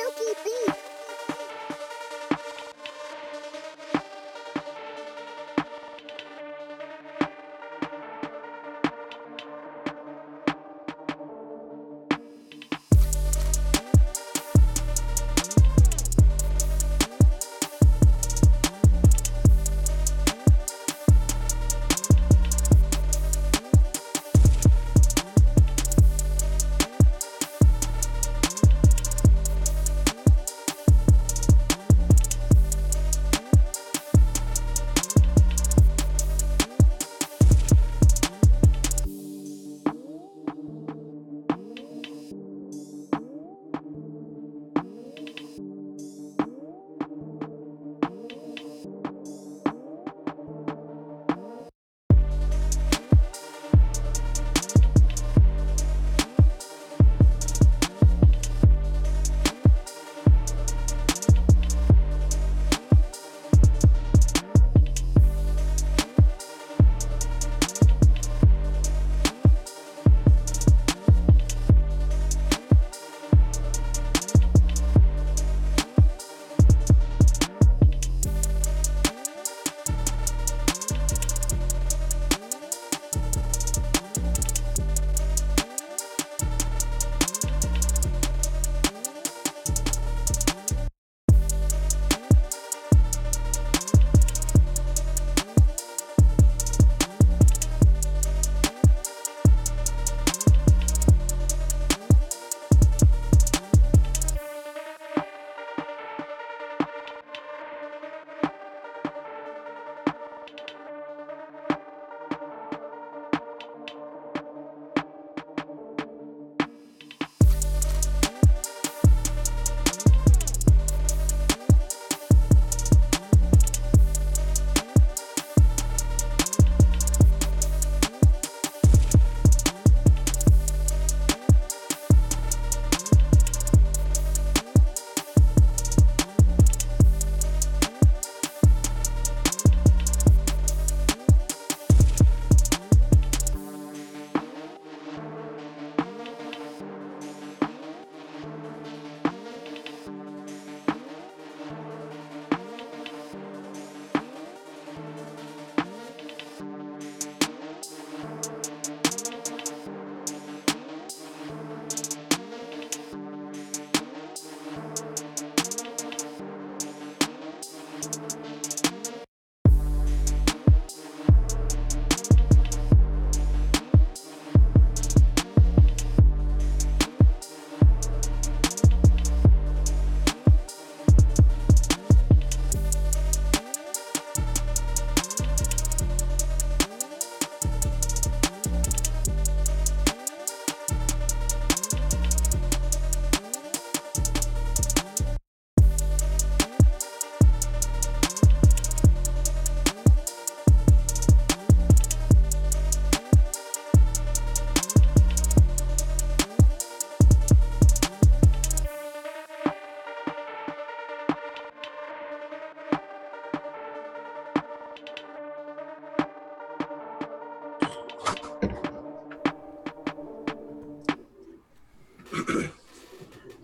Chuki beat.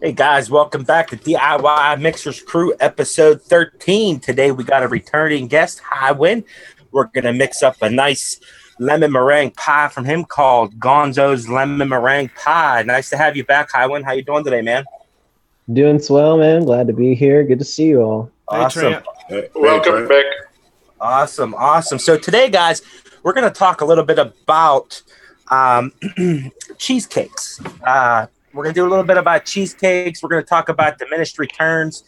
Hey guys, welcome back to DIY Mixers Crew episode 13. Today we got a returning guest, Highwind. We're going to mix up a nice lemon meringue pie from him called Gonzo's Lemon Meringue Pie. Nice to have you back, Highwind. How you doing today, man? Doing swell, man. Glad to be here. Good to see you all. Awesome. Welcome back. Awesome. So today, guys, we're going to talk a little bit about cheesecakes. We're going to do a little bit about cheesecakes. We're going to talk about diminished returns,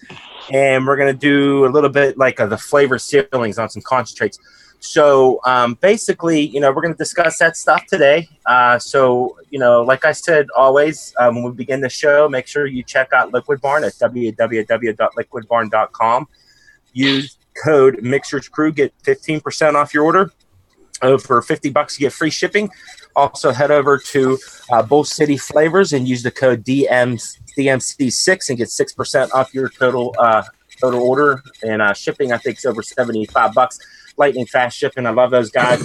and we're going to do a little bit like the flavor ceilings on some concentrates. So basically, we're going to discuss that stuff today. Like I said, always, when we begin the show, make sure you check out Liquid Barn at www.liquidbarn.com. Use code Mixers Crew, get 15% off your order. For $50, you get free shipping. Also, head over to Bull City Flavors and use the code DMC6 and get 6% off your total order. And shipping, I think, is over $75. Lightning fast shipping. I love those guys.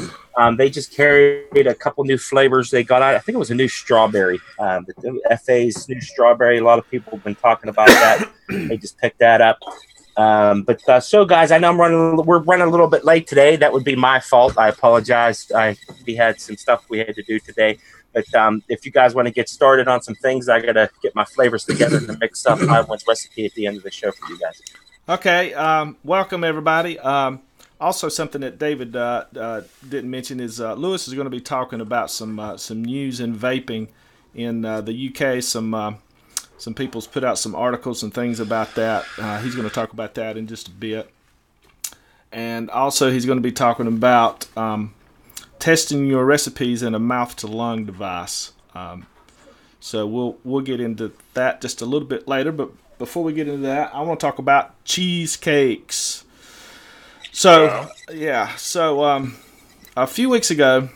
They just carried a couple new flavors they got out. I think it was a new strawberry. The FA's new strawberry. A lot of people have been talking about that. I just picked that up. So guys, I know we're running a little bit late today. That would be my fault. I apologize. We had some stuff we had to do today. But if you guys want to get started on some things, I got to get my flavors together to mix up Highwind's recipe at the end of the show for you guys. Okay. Welcome, everybody. Also, something that David didn't mention is Lewis is going to be talking about some news in vaping in the UK. Some people's put out some articles and things about that. He's going to talk about that in just a bit. And also he's going to be talking about testing your recipes in a mouth-to-lung device. So we'll get into that just a little bit later. But before we get into that, I want to talk about cheesecakes. So, a few weeks ago,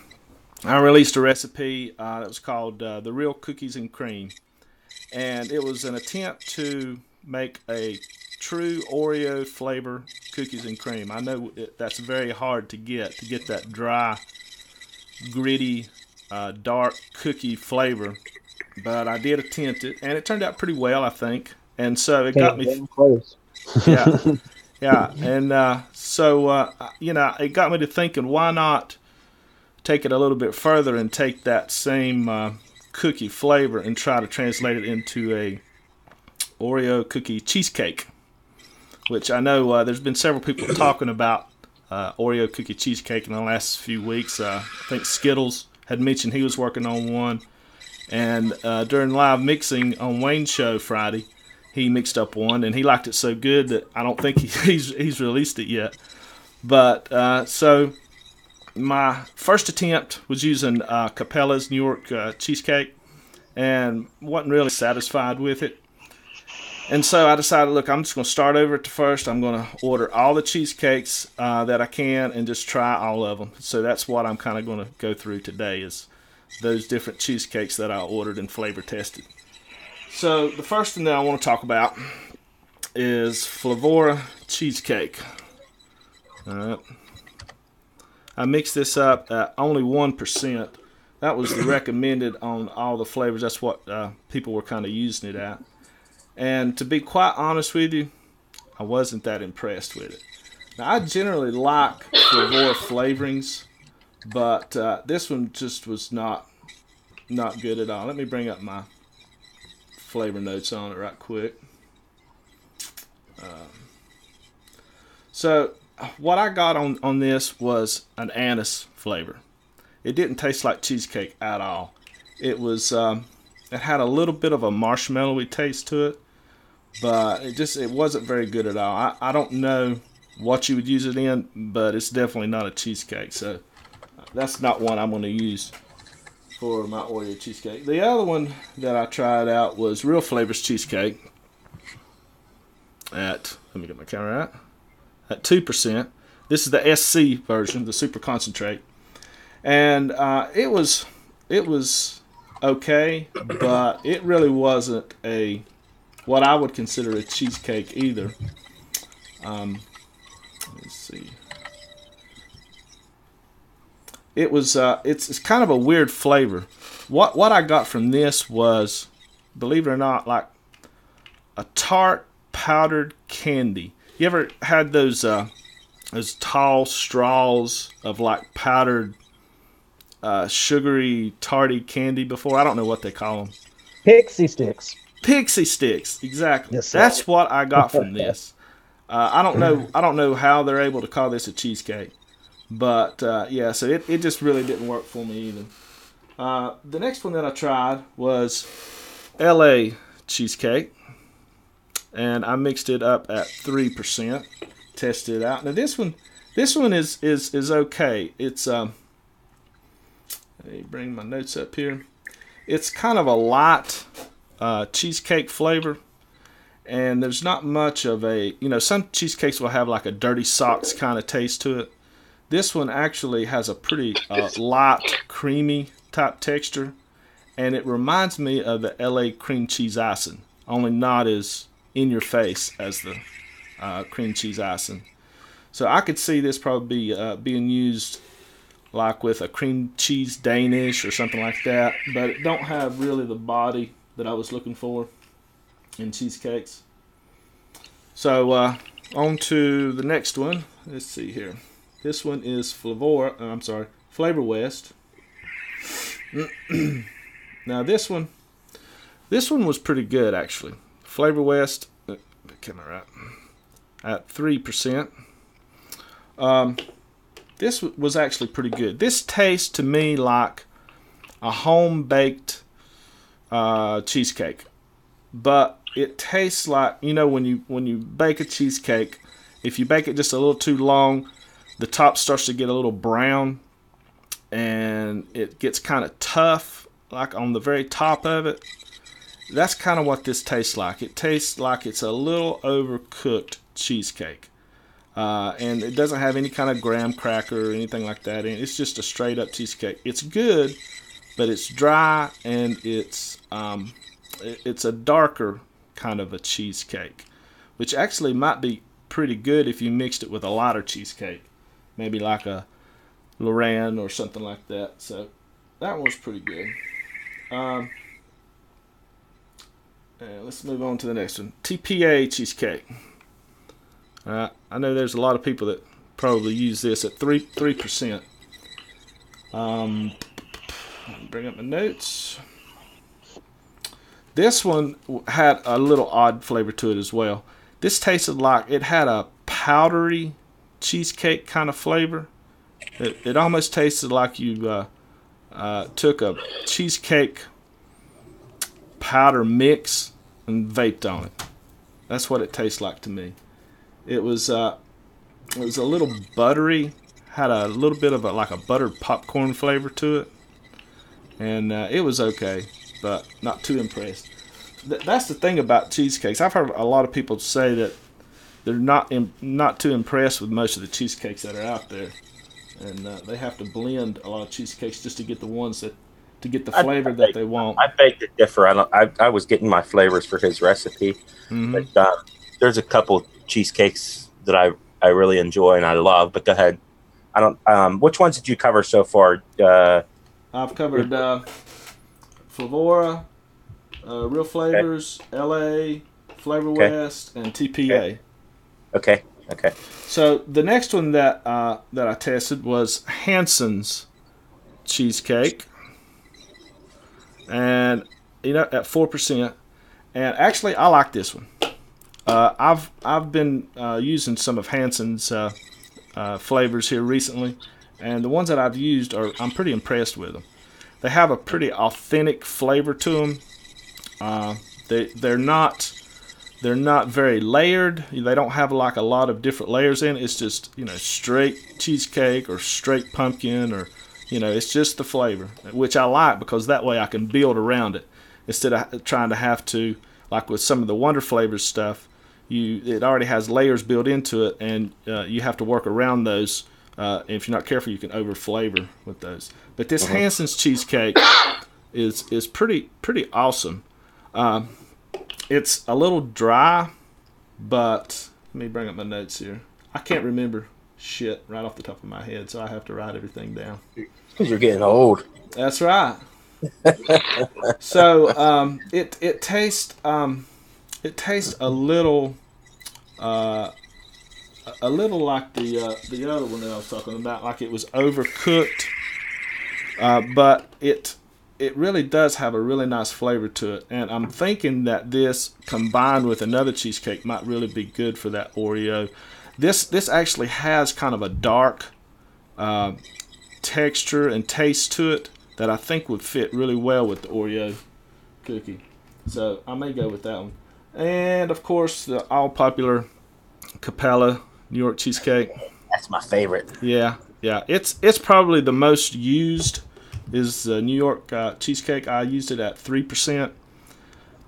I released a recipe that was called The Real Cookies and Cream. And it was an attempt to make a true Oreo flavor cookies and cream. I know that's very hard to get that dry, gritty, dark cookie flavor. But I did attempt it, and it turned out pretty well, I think. And so it got me close. Yeah. And it got me to thinking, why not take it a little bit further and take that same cookie flavor and try to translate it into a Oreo cookie cheesecake, which I know there's been several people talking about Oreo cookie cheesecake in the last few weeks. I think Skittles had mentioned he was working on one, and during live mixing on Wayne's show Friday, he mixed up one, and he liked it so good that I don't think he's released it yet. But so my first attempt was using Capella's New York cheesecake, and wasn't really satisfied with it. And so I decided, look, I'm just going to start over at the first. I'm going to order all the cheesecakes that I can and just try all of them. So that's what I'm kind of going to go through today, is those different cheesecakes that I ordered and flavor tested. So the first thing that I want to talk about is Flavora cheesecake. All right. I mixed this up at only 1%. That was the recommended on all the flavors. That's what people were kind of using it at. And to be quite honest with you, I wasn't that impressed with it. Now, I generally like Flavora flavorings, but this one just was not good at all. Let me bring up my flavor notes on it right quick. So what I got on this was an anise flavor. It didn't taste like cheesecake at all. It was it had a little bit of a marshmallowy taste to it, but it wasn't very good at all. I don't know what you would use it in, but it's definitely not a cheesecake. So that's not one I'm going to use for my Oreo cheesecake. The other one that I tried out was Real Flavors cheesecake at, let me get my camera out, at 2%. This is the SC version, the super concentrate. And it was okay, but it really wasn't what I would consider a cheesecake either. Let's see. It was it's kind of a weird flavor. What I got from this was, believe it or not, like a tart powdered candy. You ever had those tall straws of like powdered sugary tarty candy before? I don't know what they call them. Pixie sticks. Pixie sticks, exactly. Yes, sir. That's what I got from this. I don't know how they're able to call this a cheesecake, but yeah. So it just really didn't work for me either. The next one that I tried was LA cheesecake, and I mixed it up at 3%. Tested it out. Now this one is okay. It's let me bring my notes up here. It's kind of a light cheesecake flavor, and there's not much of a, some cheesecakes will have like a dirty socks kind of taste to it. This one actually has a pretty light, creamy type texture, and it reminds me of the LA cream cheese icing, only not as in your face as the cream cheese icing. So I could see this probably being used like with a cream cheese Danish or something like that, but it don't have really the body that I was looking for in cheesecakes. So on to the next one. Let's see here. This one is Flavor West. Now this one was pretty good actually. Flavor West, came out right at 3%. This was actually pretty good. This tastes to me like a home baked cheesecake, but it tastes like, you know, when you bake a cheesecake, if you bake it just a little too long, the top starts to get a little brown and it gets kind of tough, like on the very top of it. That's kind of what this tastes like. It tastes like it's a little overcooked cheesecake. And it doesn't have any kind of graham cracker or anything like that in it. It's just a straight up cheesecake. It's good, but it's dry and it's a darker kind of a cheesecake, which actually might be pretty good if you mixed it with a lighter cheesecake, maybe like a Lorraine or something like that. So that one's pretty good. And let's move on to the next one. TPA cheesecake. I know there's a lot of people that probably use this at 3%. Bring up my notes. This one had a little odd flavor to it as well. This tasted like it had a powdery cheesecake kind of flavor. It almost tasted like you took a cheesecake powder mix and vaped on it. That's what it tastes like to me. It was a little buttery, had a little bit of like a buttered popcorn flavor to it, and it was okay, but not too impressed. That's the thing about cheesecakes. I've heard a lot of people say that they're not too impressed with most of the cheesecakes that are out there, and they have to blend a lot of cheesecakes just to get the ones to get the flavor that they want. I beg to differ. I was getting my flavors for his recipe, but there's a couple cheesecakes that I really enjoy and I love. But go ahead. I don't. Which ones did you cover so far? I've covered Flavora, Real Flavors, LA, Flavor West, and TPA. Okay. So the next one that I tested was Hanson's cheesecake, and at 4%. And actually, I like this one. I've been using some of Hanson's flavors here recently, and the ones that I've used I'm pretty impressed with them. They have a pretty authentic flavor to them. They're not very layered. They don't have like a lot of different layers in it. It's just straight cheesecake or straight pumpkin, or it's just the flavor, which I like because that way I can build around it instead of trying to have to, like with some of the Wonder Flavors stuff. It already has layers built into it, and you have to work around those. If you're not careful, you can over flavor with those. But this Hanson's cheesecake is pretty awesome. It's a little dry, but let me bring up my notes here. I can't remember shit right off the top of my head, so I have to write everything down. Because you're getting old. That's right. So it tastes a little like the other one that I was talking about, like it was overcooked, but it really does have a really nice flavor to it, and I'm thinking that this combined with another cheesecake might really be good for that Oreo. This actually has kind of a dark texture and taste to it that I think would fit really well with the Oreo cookie. So I may go with that one. And of course, the all popular Capella New York cheesecake. That's my favorite. Yeah. It's probably the most used is the New York cheesecake. I used it at 3%.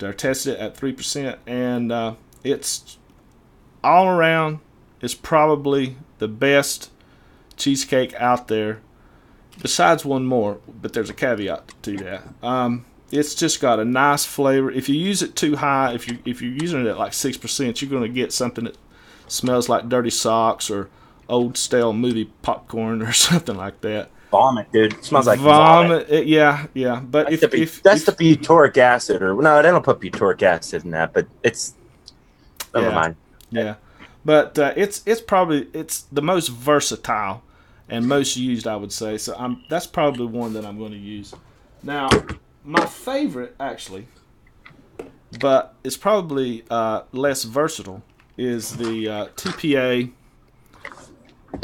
I tested it at 3%, and it's all around. It's probably the best cheesecake out there. Besides one more, but there's a caveat to that. It's just got a nice flavor. If you use it too high, if you're using it at like 6%, you're going to get something that smells like dirty socks or old stale movie popcorn or something like that. Vomit, dude. It smells like vomit. Yeah. But that's the butyric acid, or no, they don't put butyric acid in that, but it's never mind. Yeah, but it's probably the most versatile and most used, I would say. So that's probably one that I'm going to use. Now, my favorite actually, but it's probably less versatile, is the TPA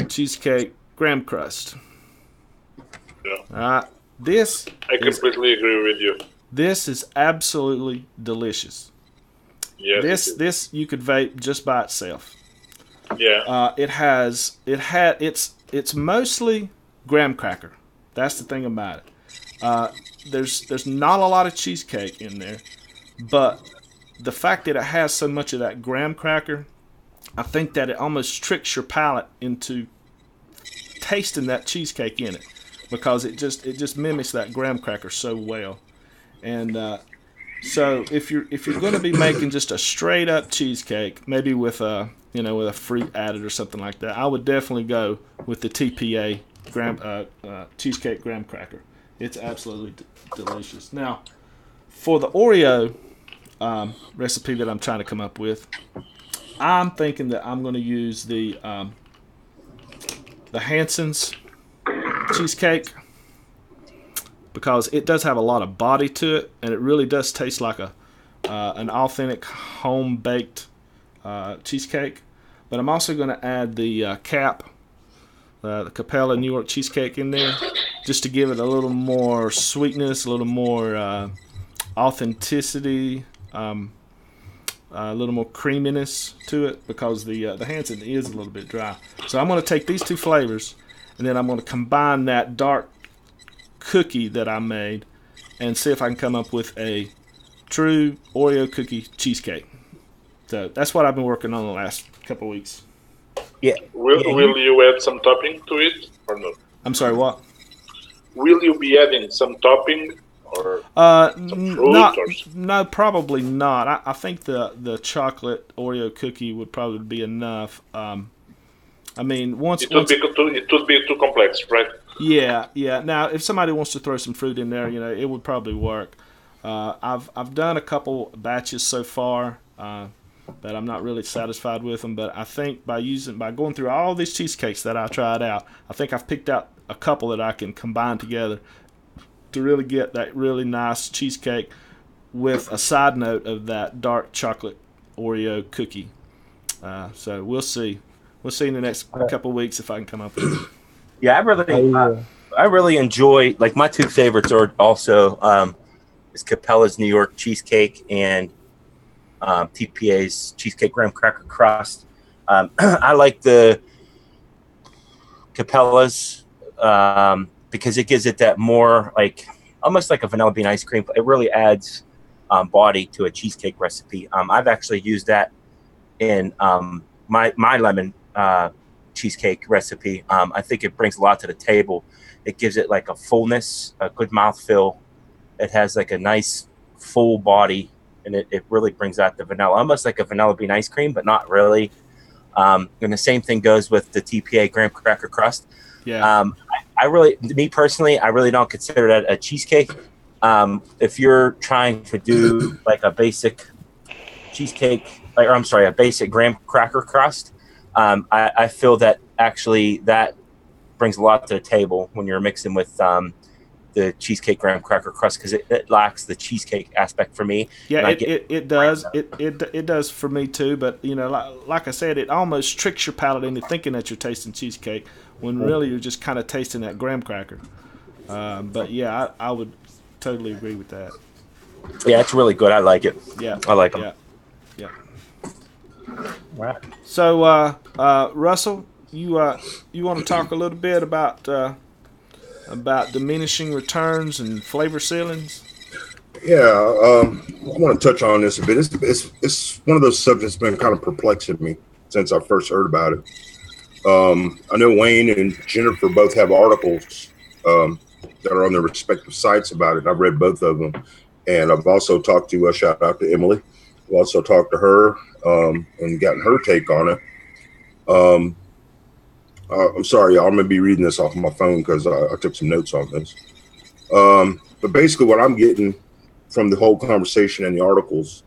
cheesecake graham crust. Yeah. This I completely agree with you. This is absolutely delicious. Yes, this you could vape just by itself. Yeah. It's mostly graham cracker. That's the thing about it. There's not a lot of cheesecake in there, but the fact that it has so much of that graham cracker, I think that it almost tricks your palate into tasting that cheesecake in it, because it just mimics that graham cracker so well. And so if you're going to be making just a straight up cheesecake, maybe with a with a fruit added or something like that, I would definitely go with the TPA cheesecake graham cracker. It's absolutely delicious. Now, for the Oreo recipe that I'm trying to come up with, I'm thinking that I'm going to use the Hanson's cheesecake, because it does have a lot of body to it, and it really does taste like an authentic home baked cheesecake. But I'm also going to add the the Capella New York cheesecake in there, just to give it a little more sweetness, a little more authenticity, a little more creaminess to it, because the Hanson is a little bit dry. So I'm going to take these two flavors, and then I'm going to combine that dark cookie that I made, and see if I can come up with a true Oreo cookie cheesecake. So that's what I've been working on the last couple weeks. Yeah. Will you add some topping to it or not? I'm sorry, what? Will you be adding some topping or some fruit? No, probably not. I think the chocolate Oreo cookie would probably be enough. I mean, it would be too complex, right? Yeah. Now, if somebody wants to throw some fruit in there, it would probably work. I've done a couple batches so far, but I'm not really satisfied with them. But I think by going through all these cheesecakes that I tried out, I think I've picked out a couple that I can combine together to really get that really nice cheesecake with a side note of that dark chocolate Oreo cookie. So we'll see. We'll see in the next couple of weeks if I can come up with it. Yeah, I really enjoy, like, my two favorites are also is Capella's New York cheesecake and TPA's cheesecake graham cracker crust. I like the Capella's because it gives it that more, like, almost like a vanilla bean ice cream. It really adds body to a cheesecake recipe. I've actually used that in my lemon cheesecake recipe. I think it brings a lot to the table. It gives it like a fullness, a good mouthfeel. It has like a nice full body, and it really brings out the vanilla, almost like a vanilla bean ice cream, but not really. And the same thing goes with the TPA graham cracker crust. Yeah. Me personally, I really don't consider that a cheesecake. If you're trying to do like a basic cheesecake, a basic graham cracker crust, I feel that actually that brings a lot to the table when you're mixing with the cheesecake graham cracker crust, because it lacks the cheesecake aspect for me. Yeah, it does. It does for me too. But like I said, it almost tricks your palate into thinking that you're tasting cheesecake when really you're just kind of tasting that graham cracker. But yeah, I would totally agree with that. Yeah, it's really good. I like it. Yeah, I like them. Yeah. Right. So, Russell, you want to talk a little bit about diminishing returns and flavor ceilings? Yeah, I want to touch on this a bit. It's one of those subjects that's been kind of perplexing me since I first heard about it. I know Wayne and Jennifer both have articles that are on their respective sites about it. I've read both of them, and I've also talked to shout out to Emily. I've also talked to her and gotten her take on it. I'm sorry, y'all. I'm going to be reading this off my phone because I took some notes on this. But basically what I'm getting from the whole conversation and the articles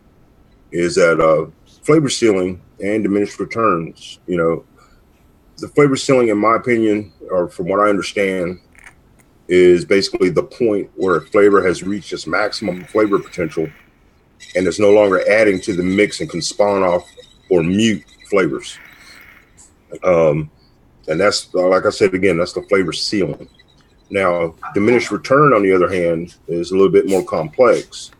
is that flavor sealing and diminished returns, the flavor sealing, in my opinion, or from what I understand, is basically the point where a flavor has reached its maximum flavor potential and is no longer adding to the mix and can spawn off or mute flavors. And that's, like I said again, that's the flavor sealing. Now, diminished return, on the other hand, is a little bit more complex.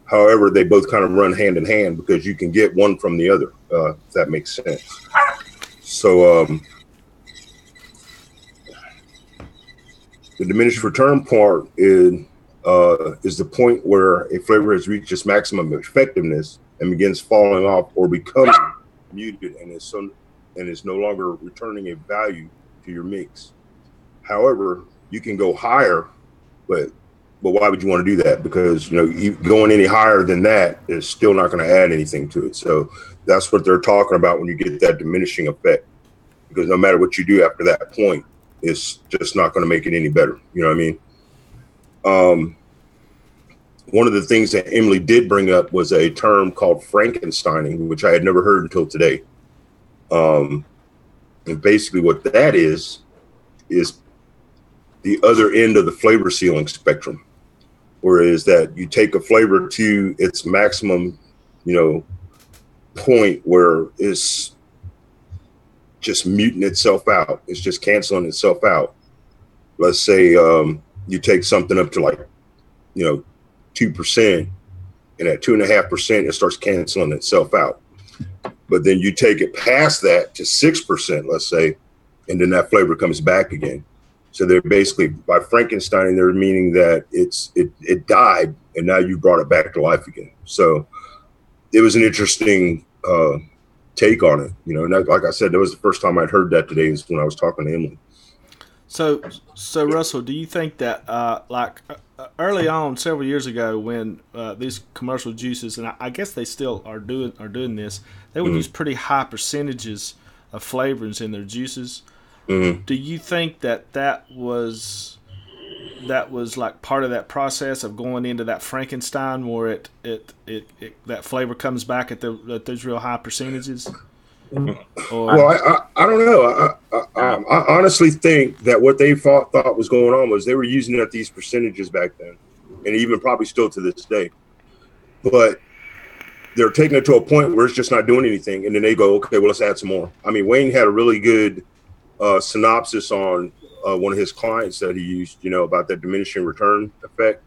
However, they both kind of run hand in hand because you can get one from the other, if that makes sense. So the diminished return part is the point where a flavor has reached its maximum effectiveness and begins falling off or becoming muted and is no longer returning a value to your mix. However, you can go higher, but why would you want to do that? Because going any higher than that is still not going to add anything to it. So that's what they're talking about when you get that diminishing effect. Because no matter what you do after that point, it's just not going to make it any better. You know what I mean? One of the things that Emily did bring up was a term called Frankensteining, which I had never heard until today. And basically what that is the other end of the flavor sealing spectrum, whereas that you take a flavor to its maximum, point where it's just muting itself out. It's just canceling itself out. Let's say you take something up to 2%, and at 2.5%, it starts canceling itself out. But then you take it past that to 6%, let's say, and then that flavor comes back again. So they're basically, by Frankenstein, they're meaning that it died, and now you brought it back to life again. So it was an interesting take on it. And like I said, that was the first time I'd heard that today is when I was talking to Emily. So Russell, do you think that early on, several years ago, when these commercial juices, and I guess they still are doing this, they would use pretty high percentages of flavorings in their juices. Mm-hmm. Do you think that was like part of that process of going into that Frankenstein, where it that flavor comes back at those real high percentages? Well, I don't know. I honestly think that what they thought was going on was they were using at these percentages back then, and even probably still to this day. But they're taking it to a point where it's just not doing anything, and then they go, okay, well, let's add some more. I mean, Wayne had a really good synopsis on one of his clients that he used, about that diminishing return effect,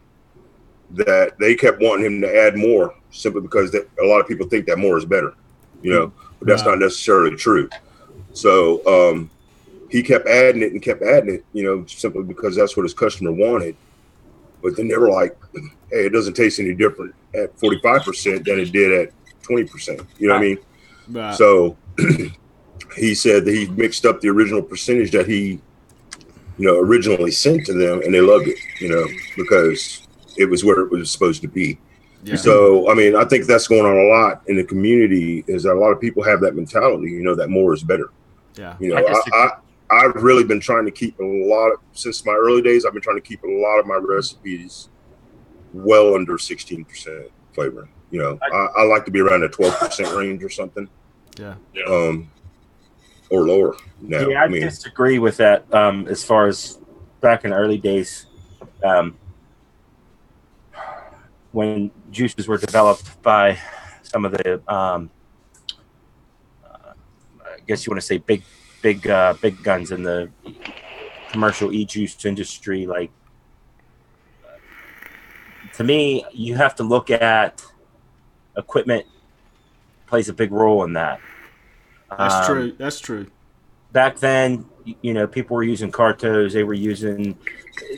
that they kept wanting him to add more simply because a lot of people think that more is better, but that's not necessarily true. So he kept adding it, simply because that's what his customer wanted. But then they were like, hey, it doesn't taste any different at 45% than it did at 20%. You know what I mean? Right. So he said that he mixed up the original percentage that he, originally sent to them, and they loved it, because it was where it was supposed to be. Yeah. So, I mean, I think that's going on a lot in the community, is that a lot of people have that mentality, that more is better. Yeah. I've really been trying to keep since my early days, I've been trying to keep a lot of my recipes well under 16% flavoring. I like to be around the 12% range or something. Yeah. Or lower now. Yeah, I disagree with that. As far as back in the early days, when juices were developed by some of the, I guess you want to say big guns in the commercial e-juice industry, like, to me, you have to look at equipment plays a big role in that. That's true. Back then, people were using Cartos.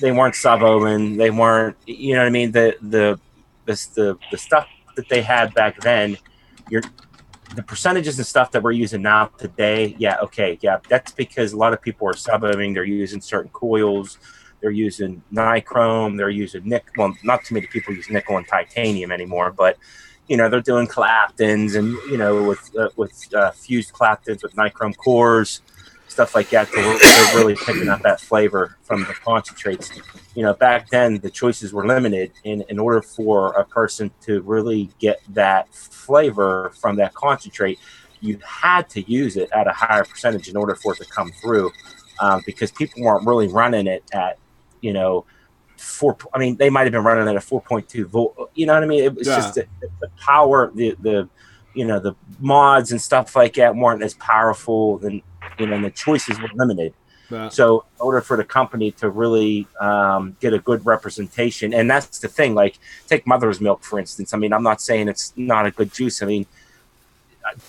They weren't sub-oven. They weren't, you know what I mean? The stuff that they had back then, the percentages and stuff that we're using now today, that's because a lot of people are sub-oving. They're using certain coils. They're using nichrome. They're using nickel. Well, not too many people use nickel and titanium anymore, but they're doing claptons and with fused claptons with nichrome cores, stuff stuff like that to really picking up that flavor from the concentrates. You know, back then the choices were limited, and in order for a person to really get that flavor from that concentrate, you had to use it at a higher percentage in order for it to come through, because people weren't really running it at, you know, they might have been running at a 4.2 volt. You know what I mean? It was just the power, the you know, the mods and stuff like that weren't as powerful, than, you know, and the choices were limited. So in order for the company to really get a good representation, and that's the thing, like take mother's milk, for instance. I mean, I'm not saying it's not a good juice. I mean,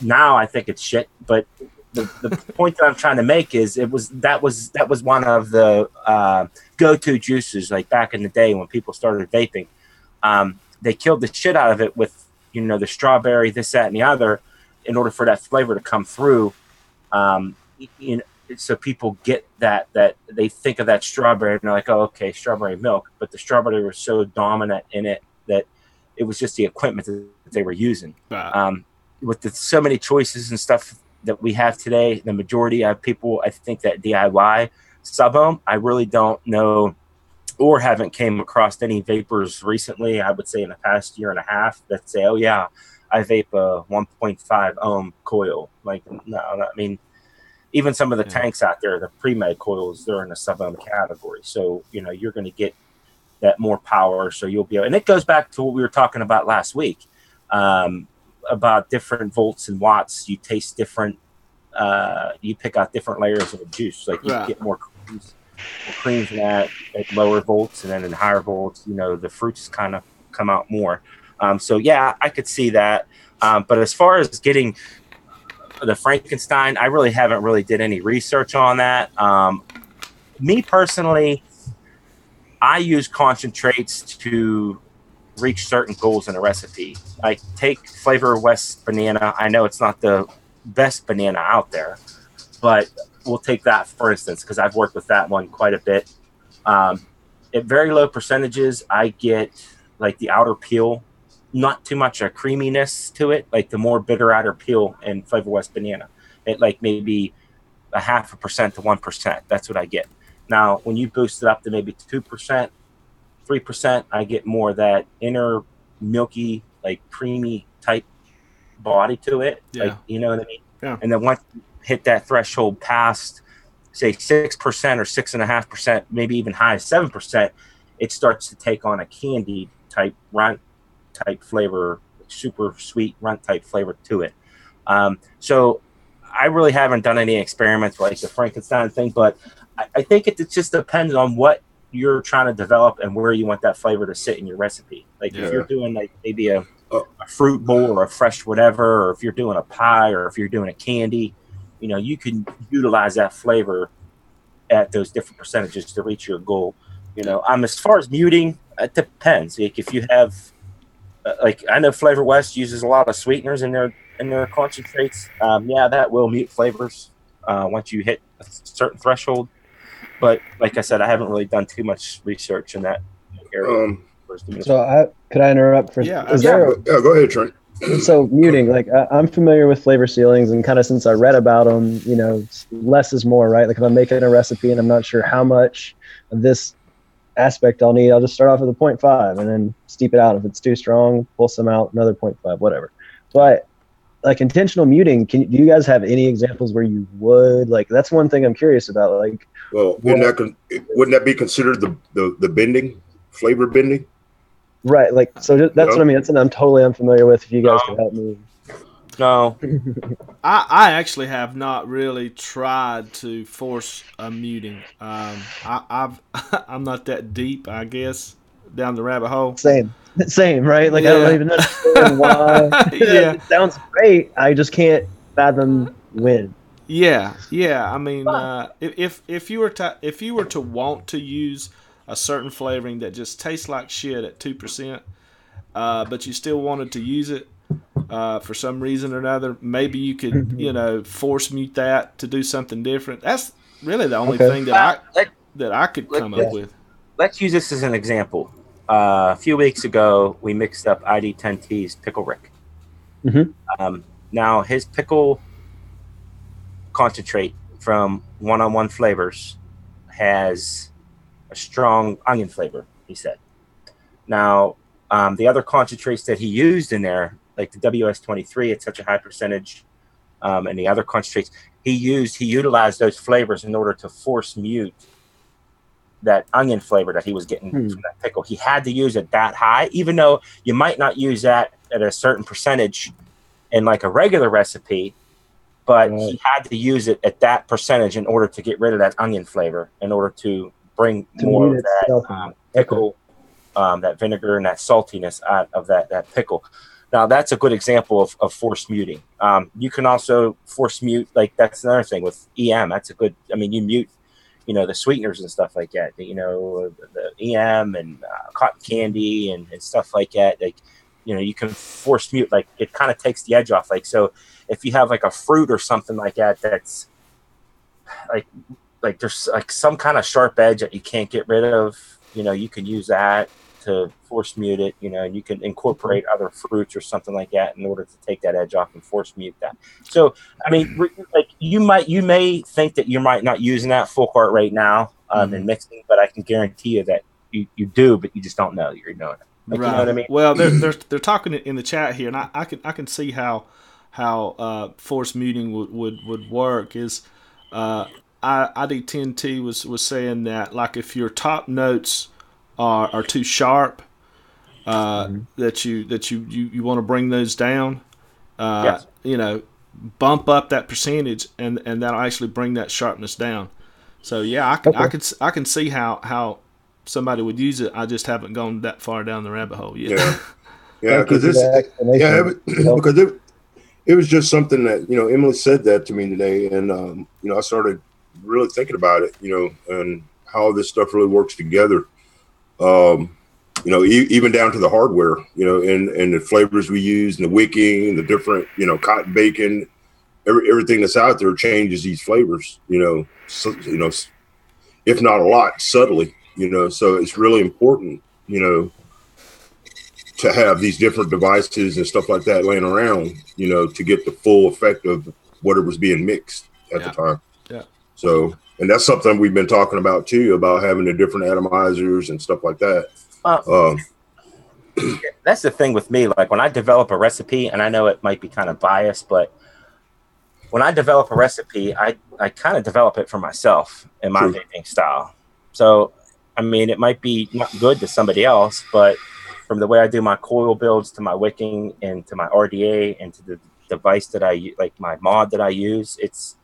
now I think it's shit, but the point that I'm trying to make is that was one of the go-to juices, like back in the day when people started vaping. They killed the shit out of it with, you know, the strawberry, this, that, and the other, in order for that flavor to come through. You know, so people get that they think of that strawberry and they're like, oh, okay, strawberry milk. But the strawberry was so dominant in it that it was just the equipment that they were using. With so many choices and stuff that we have today, the majority of people, I think, that DIY sub-ohm, I really don't know or haven't came across any vapors recently, I would say in the past year and a half, that say, oh yeah, I vape a 1.5 ohm coil. Like, no, I mean, even some of the tanks out there, the pre-med coils, they're in the sub-ohm category. So, you know, you're going to get that more power. So you'll be able, and it goes back to what we were talking about last week, about different volts and watts. You taste different, you pick out different layers of the juice. Like you get more creams at lower volts, and then in higher volts, you know, the fruits kind of come out more. So yeah, I could see that. But as far as getting the Frankenstein, I really haven't did any research on that. Me personally, I use concentrates to reach certain goals in a recipe. Like take Flavor West banana. I know it's not the best banana out there, but we'll take that for instance, because I've worked with that one quite a bit. At very low percentages, I get like the outer peel, not too much a creaminess to it, like the more bitter outer peel in Flavor West banana. It like maybe 0.5% to 1%. That's what I get. Now, when you boost it up to maybe 2%, 3%, I get more of that inner milky, like creamy type body to it. Yeah. Like, you know what I mean? Yeah. And then once you hit that threshold past, say 6% or 6.5%, maybe even high as 7%, it starts to take on a candy type runt type flavor, super sweet runt type flavor to it. So I really haven't done any experiments like the Frankenstein thing, but I think it just depends on what you're trying to develop and where you want that flavor to sit in your recipe. Like if you're doing like maybe a fruit bowl or a fresh whatever, or if you're doing a pie, or if you're doing a candy, you know, you can utilize that flavor at those different percentages to reach your goal. You know, as far as muting, it depends. Like if you have, like I know Flavor West uses a lot of sweeteners in their concentrates. Yeah, that will mute flavors once you hit a certain threshold. But like I said, I haven't really done too much research in that area. So could I interrupt for? Yeah, go ahead, Trent. So muting, like I'm familiar with flavor ceilings, and kind of since I read about them, you know, less is more, right? Like if I'm making a recipe and I'm not sure how much of this aspect I'll need, I'll just start off with a 0.5 and then steep it out. If it's too strong, pull some out, another 0.5, whatever. But like intentional muting, do you guys have any examples where you would? Like that's one thing I'm curious about. Like, well, wouldn't that be considered the bending, flavor bending? Right. Like, so that's what I mean. That's something I'm totally unfamiliar with. If you guys could help me. No. I actually have not really tried to force a muting. I'm not that deep, I guess, down the rabbit hole. Same, right? Like I don't even understand why. Yeah, it sounds great. I just can't fathom when. Yeah. I mean, if you were to want to use a certain flavoring that just tastes like shit at 2%, but you still wanted to use it for some reason or another, maybe you could, you know, force mute that to do something different. That's really the only thing that I could come up with. Let's use this as an example. A few weeks ago, we mixed up ID10T's Pickle Rick. Mm-hmm. Now, his pickle concentrate from one-on-one flavors has a strong onion flavor, he said. Now, the other concentrates that he used in there, like the WS23 at such a high percentage, and the other concentrates he utilized those flavors in order to force mute that onion flavor that he was getting from that pickle. He had to use it that high, even though you might not use that at a certain percentage in like a regular recipe, but he had to use it at that percentage in order to get rid of that onion flavor, in order to bring more of that pickle, that vinegar and that saltiness out of that pickle. Now, that's a good example of force muting. You can also force mute, like that's another thing with EM. That's a good, I mean, you mute, you know, the sweeteners and stuff like that, you know, the EM and cotton candy and stuff like that. Like, you know, you can force mute, like it kind of takes the edge off. Like, so if you have like a fruit or something like that, that's like there's like some kind of sharp edge that you can't get rid of, you know, you can use that to force mute it, you know, and you can incorporate other fruits or something like that in order to take that edge off and force mute that. So, I mean, like you may think that you might not using that full cart right now in mixing, but I can guarantee you that you do, but you just don't know that you're doing it. Like, right. You know what I mean? Well, they're talking in the chat here, and I can see how force muting would work. Is ID10T was saying that, like, if your top notes are too sharp, that you want to bring those down, Yes. you know, bump up that percentage, and that'll actually bring that sharpness down. So yeah, I can see how somebody would use it. I just haven't gone that far down the rabbit hole yet. Yeah, because because it was just something that, you know, Emily said that to me today, and you know, I started really thinking about it, you know, and how this stuff really works together. You know, even down to the hardware, you know, and the flavors we use, and the wicking, the different, you know, cotton bacon, everything that's out there changes these flavors, you know, if not a lot, subtly, you know. So it's really important, you know, to have these different devices and stuff like that laying around, you know, to get the full effect of whatever's being mixed at the time. Yeah. So, and that's something we've been talking about too, about having the different atomizers and stuff like that. That's the thing with me. Like when I develop a recipe, and I know it might be kind of biased, but when I develop a recipe, I kind of develop it for myself in my vaping style. So, I mean, it might be not good to somebody else, but from the way I do my coil builds to my wicking and to my RDA and to the device that I use, like my mod that I use, it's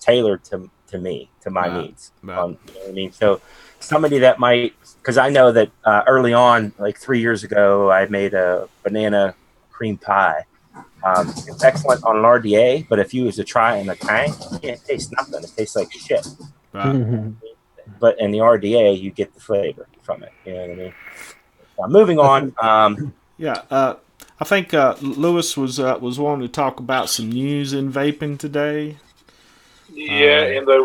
tailored to me, to my needs. You know what I mean? So somebody that might, because I know that early on, like 3 years ago, I made a banana cream pie. It's excellent on an RDA, but if you was to try it in a tank, you can't taste nothing. It tastes like shit. Right. But in the RDA, you get the flavor from it. You know what I mean? Moving on. I think Lewis was wanting to talk about some news in vaping today. Yeah, and I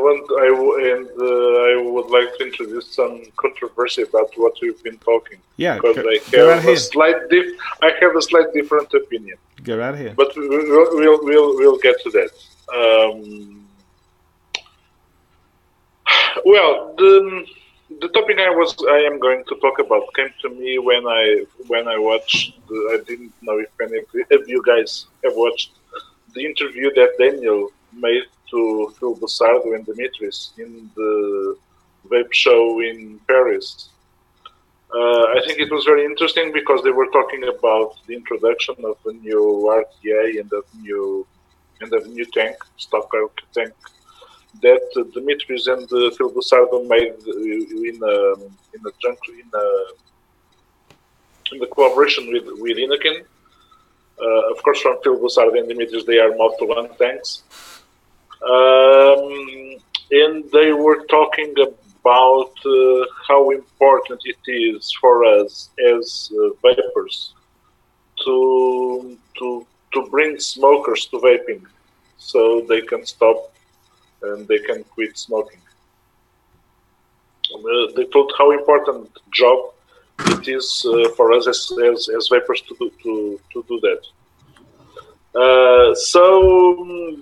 would like to introduce some controversy about what we've been talking. Yeah, because I have a slight different opinion. Go right ahead. But we'll get to that. Well, the topic I am going to talk about came to me when I watched. I didn't know if any of you guys have watched the interview that Daniel made to Phil Busardo and Dimitris in the vape show in Paris. I think it was very interesting because they were talking about the introduction of the new RTA and the new tank, stock tank, that Dimitris and Phil Busardo made in the collaboration with Inokin. Of course, from Phil Busardo and Dimitris, they are mouth-to-lung tanks. And they were talking about how important it is for us as vapers to bring smokers to vaping, so they can stop and they can quit smoking. They told how important job it is for us as vapers to do that. So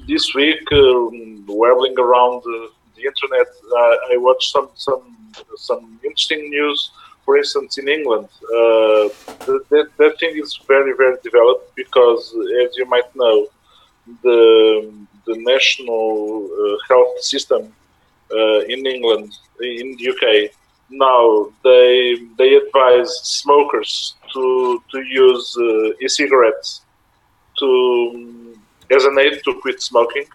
this week, whirling around the internet, I watched some interesting news. For instance, in England, that thing is very developed because, as you might know, the national health system in England, in the UK, now they advise smokers to use e-cigarettes as an aid to quit smoking.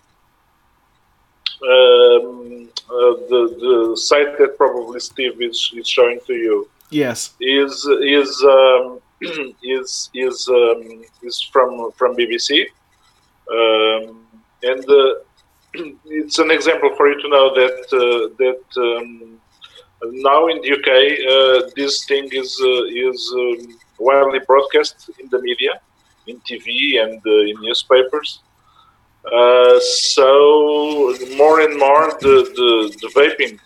The site that probably Steve is showing to you, Yes, is from BBC, and it's an example for you to know that now in the UK this thing is widely broadcast in the media, in TV and in newspapers. So more and more the vaping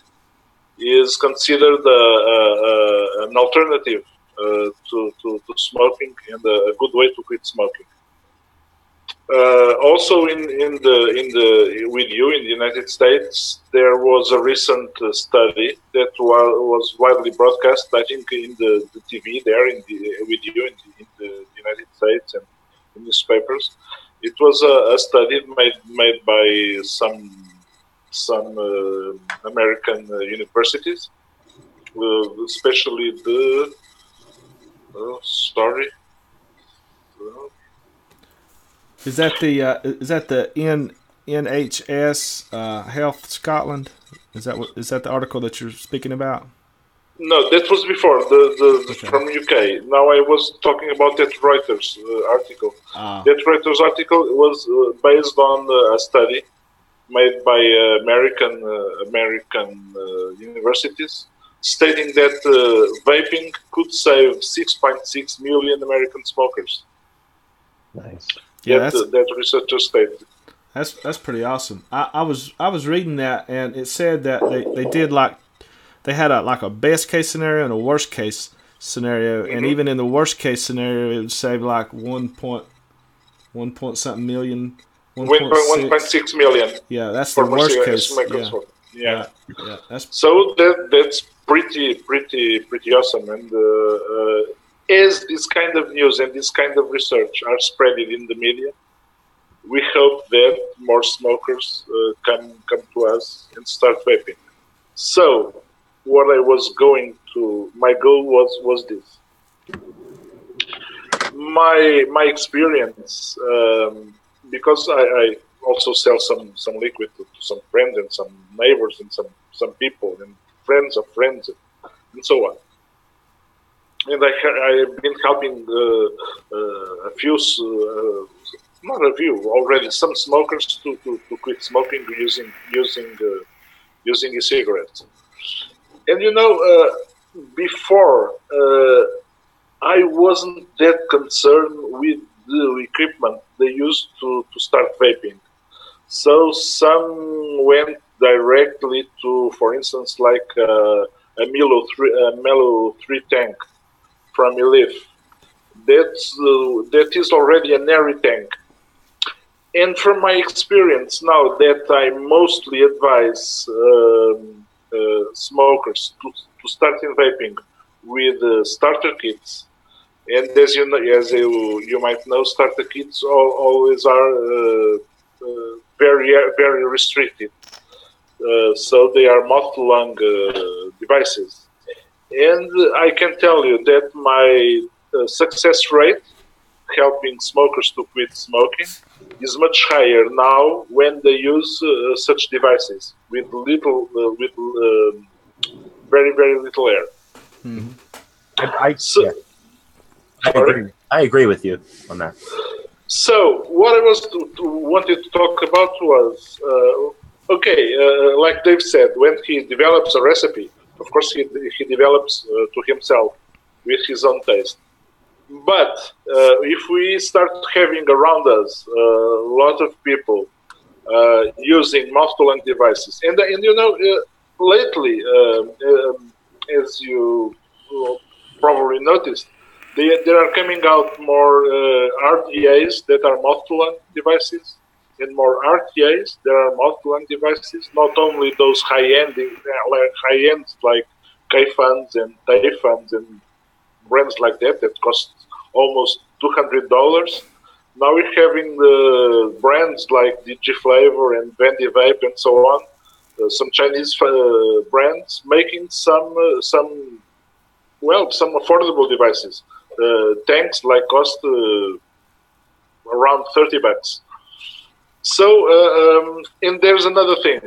is considered an alternative to smoking and a good way to quit smoking. Also, in the United States, there was a recent study that was widely broadcast. I think in the TV there in the United States and in newspapers. It was a study made by some American universities, especially the is that the NHS Health Scotland? Is that the article that you're speaking about? No, that was before Okay. from UK. Now I was talking about that Reuters article. That Reuters article was based on a study made by American universities, stating that vaping could save 6.6 million American smokers. Nice. Yeah, that researcher stated. that's pretty awesome. I was reading that, and it said that they did they had a best case scenario and a worst case scenario, and even in the worst case scenario, it would save like 1 point something million. 1.6 million. Yeah, that's the worst case. Yeah. That's So that's pretty awesome. And as this kind of news and this kind of research are spread in the media, we hope that more smokers come to us and start vaping. So what I was my goal was this. My experience, because I also sell some liquid to some friends and some neighbors and some people and friends of friends and so on. And I've been helping a few, not a few, already some smokers to quit smoking using e-cigarettes. And before I wasn't that concerned with the equipment they used to start vaping. So some went directly to, for instance, like a Melo 3 tank from Elif. That is already an airy tank. And from my experience now that I mostly advise smokers to start in vaping with starter kits, and as you might know, starter kits always are very restricted. So they are mouth-to-lung devices. And I can tell you that my success rate helping smokers to quit smoking is much higher now when they use such devices with very little air. Mm-hmm. I agree with you on that. So what I wanted to talk about was like Dave said, when he develops a recipe, of course he develops to himself with his own taste. But if we start having around us a lot of people using mouth-to-lung devices, and lately, as you probably noticed, There are coming out more RDAs that are mouth-to-lung devices, and more RTAs that are mouth-to-lung devices. Not only those high-end like K-Funds and Tay-Funds and brands like that cost almost $200. Now we're having the brands like DG Flavor and Vandy Vape and so on. Some Chinese brands making some affordable devices. Tanks like cost around $30. So, and there's another thing,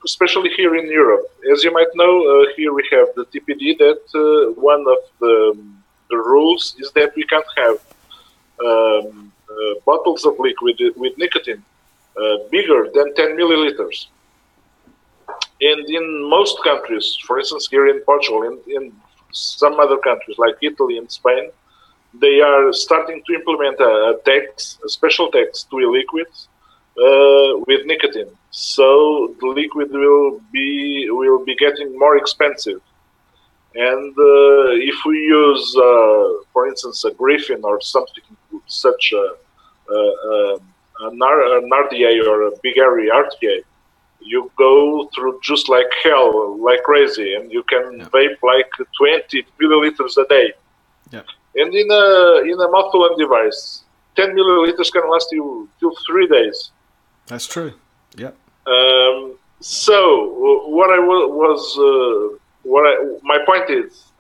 especially here in Europe. As you might know, here we have the TPD that one of the rules is that we can't have bottles of liquid with nicotine bigger than 10 milliliters. And in most countries, for instance, here in Portugal, in some other countries like Italy and Spain, they are starting to implement a special tax to e-liquids with nicotine. So the liquid will be getting more expensive. And if we use, for instance, a Griffin or something such an RDA or a big area RTA, you go through just like hell, like crazy, and you can vape like 20 milliliters a day. Yeah. And in a mouth-to-lung device, 10 milliliters can last you till 3 days. That's true. Yep. So my point is,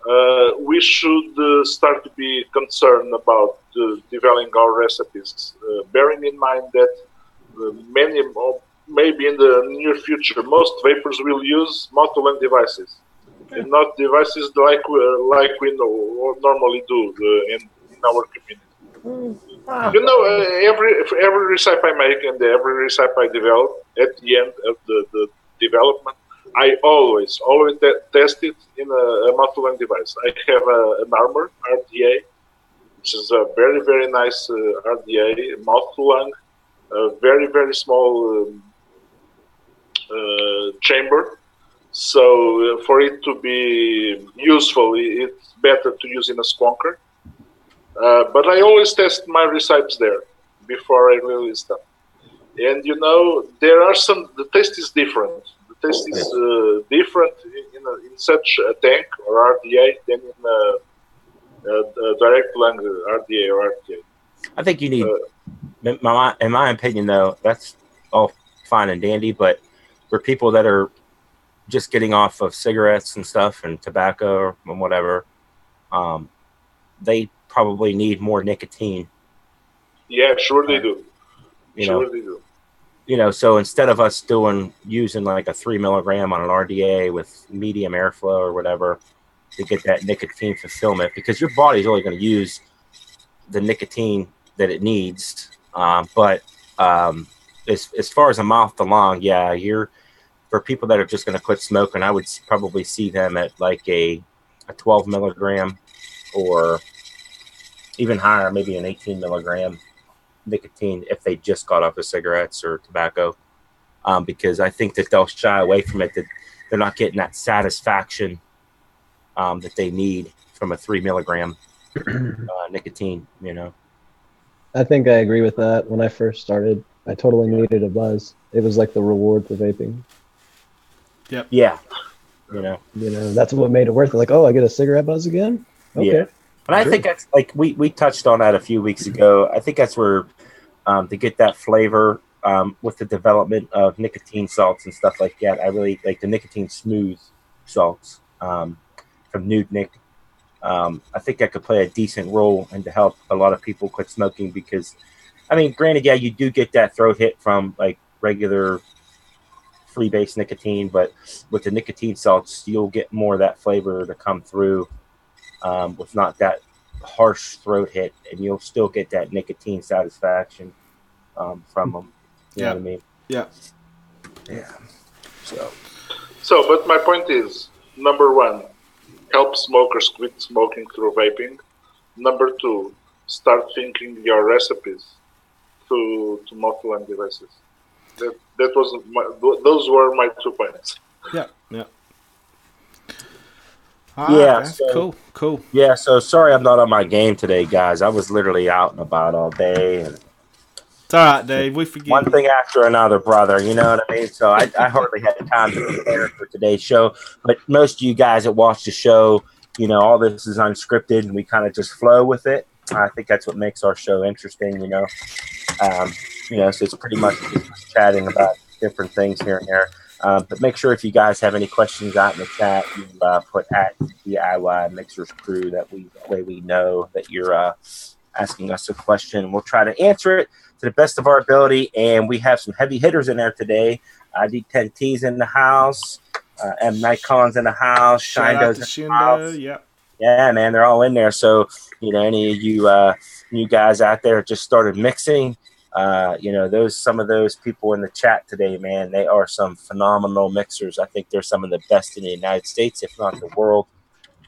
we should start to be concerned about developing our recipes, bearing in mind that maybe in the near future, most vapors will use mouth-to-lung devices, and not devices like we normally do in our community. You know, every recipe I make and every recipe I develop, at the end of the development, I always test it in a mouth-to-lung device. I have an Armor RDA, which is a very, very nice RDA, mouth-to-lung, a very, very small chamber. So for it to be useful, it's better to use in a squonker. But I always test my recipes there before I release them. And you know, the taste is different. The taste is different in such a tank or RDA than in a direct lung RDA or RTA. I think you need, in my opinion, though, that's all fine and dandy, but for people that are just getting off of cigarettes and stuff and tobacco and whatever, they probably need more nicotine. Yeah, sure they do. They do. You know, so instead of us using like a 3 milligram on an RDA with medium airflow or whatever to get that nicotine fulfillment, because your body's only going to use the nicotine that it needs. But as far as a mouth to lung, yeah, for people that are just going to quit smoking, I would probably see them at like a 12 milligram or even higher, maybe an 18 milligram nicotine if they just got off of cigarettes or tobacco, because I think that they'll shy away from it, that they're not getting that satisfaction that they need from a 3 milligram nicotine, you know. I think I agree with that. When I first started, I totally needed a buzz. It was like the reward for vaping. Yep. Yeah. You know, that's what made it worth it. Like, oh, I get a cigarette buzz again? Okay. Yeah. And I think that's like we touched on that a few weeks ago. I think that's where to get that flavor with the development of nicotine salts and stuff like that. I really like the nicotine smooth salts from Nude Nick. I think that could play a decent role and to help a lot of people quit smoking, because, I mean, granted, yeah, you do get that throat hit from like regular free base nicotine, but with the nicotine salts, you'll get more of that flavor to come through with not that harsh throat hit, and you'll still get that nicotine satisfaction from them. You know what I mean? Yeah. Yeah. So, but my point is, number one, help smokers quit smoking through vaping. Number two, start thinking your recipes to mouth-to-lung devices. Those were my 2 points. Yeah. All right, Yeah, that's so cool. yeah, so sorry I'm not on my game today, guys. I was literally out and about all day, and It's all right, Dave. We one forgive you. thing after another, brother. You know what I mean? So I hardly had time to prepare for today's show. But most of you guys that watch the show, you know, all this is unscripted, and we kind of just flow with it. I think that's what makes our show interesting. So it's pretty much just chatting about different things here and there. But make sure if you guys have any questions out in the chat, you put at DIY Mixers Crew. That way we know that you're asking us a question. We'll try to answer it to the best of our ability. And we have some heavy hitters in there today. D10T's in the house. M Nikon's in the house. Shout out to Shindo's in the Shindo. house. Yep. Yeah, man, they're all in there. So, any of you new guys out there just started mixing, some of those people in the chat today, man, they are some phenomenal mixers. I think they're some of the best in the United States, if not the world.